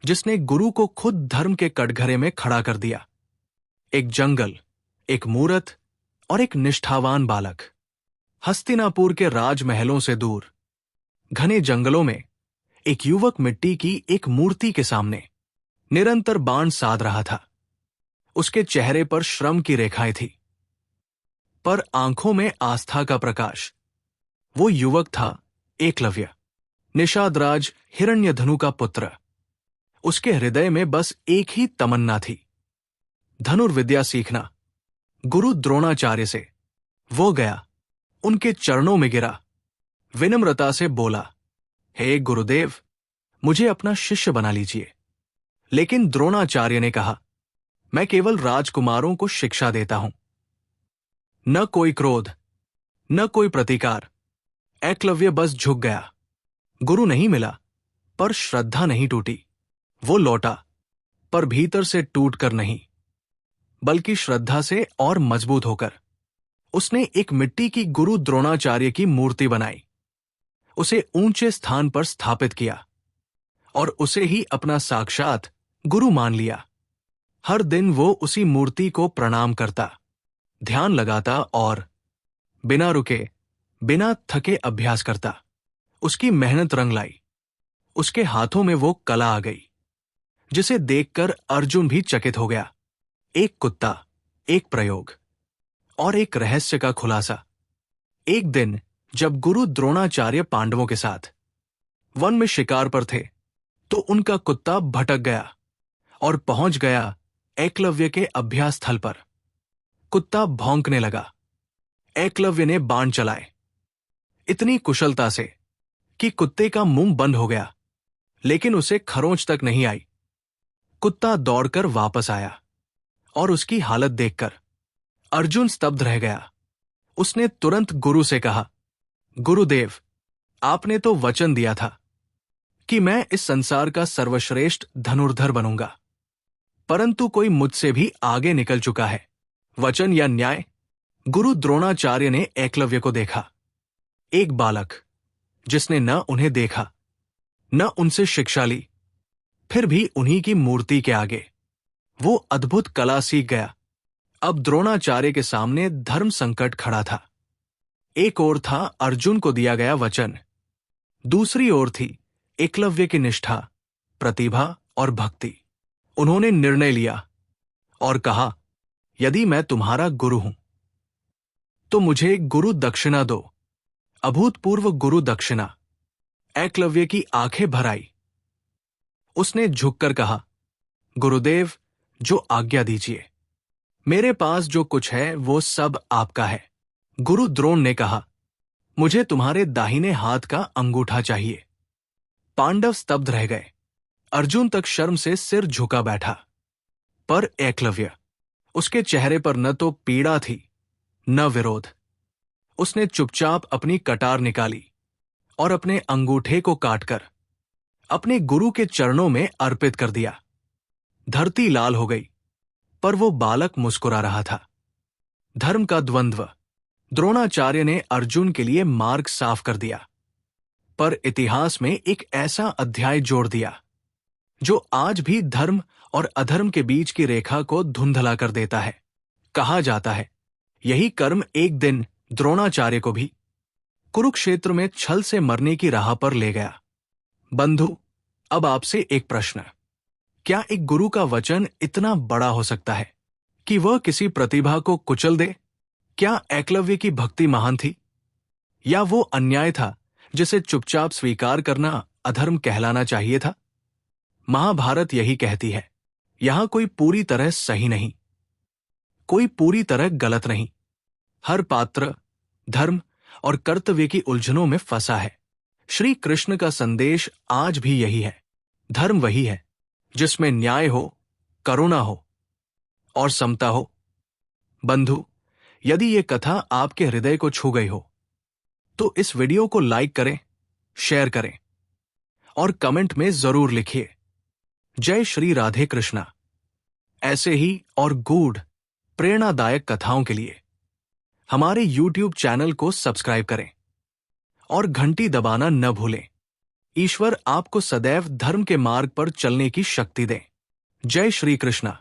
जिसने गुरु को खुद धर्म के कटघरे में खड़ा कर दिया। एक जंगल, एक मूरत और एक निष्ठावान बालक। हस्तिनापुर के राजमहलों से दूर घने जंगलों में एक युवक मिट्टी की एक मूर्ति के सामने निरंतर बाण साध रहा था। उसके चेहरे पर श्रम की रेखाएं थी, पर आंखों में आस्था का प्रकाश। वो युवक था एकलव्य, निषादराज हिरण्यधनु का पुत्र। उसके हृदय में बस एक ही तमन्ना थी, धनुर्विद्या सीखना। गुरु द्रोणाचार्य से वो गया, उनके चरणों में गिरा, विनम्रता से बोला, हे गुरुदेव, मुझे अपना शिष्य बना लीजिए। लेकिन द्रोणाचार्य ने कहा, मैं केवल राजकुमारों को शिक्षा देता हूं। न कोई क्रोध, न कोई प्रतिकार। एकलव्य बस झुक गया। गुरु नहीं मिला, पर श्रद्धा नहीं टूटी। वो लौटा, पर भीतर से टूटकर नहीं, बल्कि श्रद्धा से और मजबूत होकर। उसने एक मिट्टी की गुरु द्रोणाचार्य की मूर्ति बनाई, उसे ऊंचे स्थान पर स्थापित किया और उसे ही अपना साक्षात गुरु मान लिया। हर दिन वो उसी मूर्ति को प्रणाम करता, ध्यान लगाता और बिना रुके, बिना थके अभ्यास करता। उसकी मेहनत रंग लाई। उसके हाथों में वो कला आ गई जिसे देखकर अर्जुन भी चकित हो गया। एक कुत्ता, एक प्रयोग और एक रहस्य का खुलासा। एक दिन जब गुरु द्रोणाचार्य पांडवों के साथ वन में शिकार पर थे, तो उनका कुत्ता भटक गया और पहुंच गया एकलव्य के अभ्यास स्थल पर। कुत्ता भौंकने लगा। एकलव्य ने बाण चलाए, इतनी कुशलता से कि कुत्ते का मुंह बंद हो गया, लेकिन उसे खरोंच तक नहीं आई। कुत्ता दौड़कर वापस आया और उसकी हालत देखकर अर्जुन स्तब्ध रह गया। उसने तुरंत गुरु से कहा, गुरुदेव, आपने तो वचन दिया था कि मैं इस संसार का सर्वश्रेष्ठ धनुर्धर बनूंगा, परंतु कोई मुझसे भी आगे निकल चुका है। वचन या न्याय? गुरु द्रोणाचार्य ने एकलव्य को देखा, एक बालक जिसने न उन्हें देखा, न उनसे शिक्षा ली, फिर भी उन्हीं की मूर्ति के आगे वो अद्भुत कला सीख गया। अब द्रोणाचार्य के सामने धर्म संकट खड़ा था। एक ओर था अर्जुन को दिया गया वचन, दूसरी ओर थी एकलव्य की निष्ठा, प्रतिभा और भक्ति। उन्होंने निर्णय लिया और कहा, यदि मैं तुम्हारा गुरु हूं तो मुझे गुरु दक्षिणा दो, अभूतपूर्व गुरु दक्षिणा। एकलव्य की आंखें भर आई। उसने झुककर कहा, गुरुदेव, जो आज्ञा दीजिए। मेरे पास जो कुछ है वो सब आपका है। गुरु द्रोण ने कहा, मुझे तुम्हारे दाहिने हाथ का अंगूठा चाहिए। पांडव स्तब्ध रह गए। अर्जुन तक शर्म से सिर झुका बैठा। पर एकलव्य, उसके चेहरे पर न तो पीड़ा थी न विरोध। उसने चुपचाप अपनी कटार निकाली और अपने अंगूठे को काटकर अपने गुरु के चरणों में अर्पित कर दिया। धरती लाल हो गई, पर वो बालक मुस्कुरा रहा था। धर्म का द्वंद्व। द्रोणाचार्य ने अर्जुन के लिए मार्ग साफ कर दिया, पर इतिहास में एक ऐसा अध्याय जोड़ दिया जो आज भी धर्म और अधर्म के बीच की रेखा को धुंधला कर देता है। कहा जाता है, यही कर्म एक दिन द्रोणाचार्य को भी कुरुक्षेत्र में छल से मरने की राह पर ले गया। बंधु, अब आपसे एक प्रश्न। क्या एक गुरु का वचन इतना बड़ा हो सकता है कि वह किसी प्रतिभा को कुचल दे? क्या एकलव्य की भक्ति महान थी, या वो अन्याय था जिसे चुपचाप स्वीकार करना अधर्म कहलाना चाहिए था? महाभारत यही कहती है, यहां कोई पूरी तरह सही नहीं, कोई पूरी तरह गलत नहीं। हर पात्र धर्म और कर्तव्य की उलझनों में फंसा है। श्री कृष्ण का संदेश आज भी यही है। धर्म वही है जिसमें न्याय हो, करुणा हो और समता हो। बंधु, यदि ये कथा आपके हृदय को छू गई हो तो इस वीडियो को लाइक करें, शेयर करें और कमेंट में जरूर लिखिए, जय श्री राधे कृष्णा। ऐसे ही और गूढ़ प्रेरणादायक कथाओं के लिए हमारे YouTube चैनल को सब्सक्राइब करें और घंटी दबाना न भूलें। ईश्वर आपको सदैव धर्म के मार्ग पर चलने की शक्ति दें। जय श्री कृष्णा।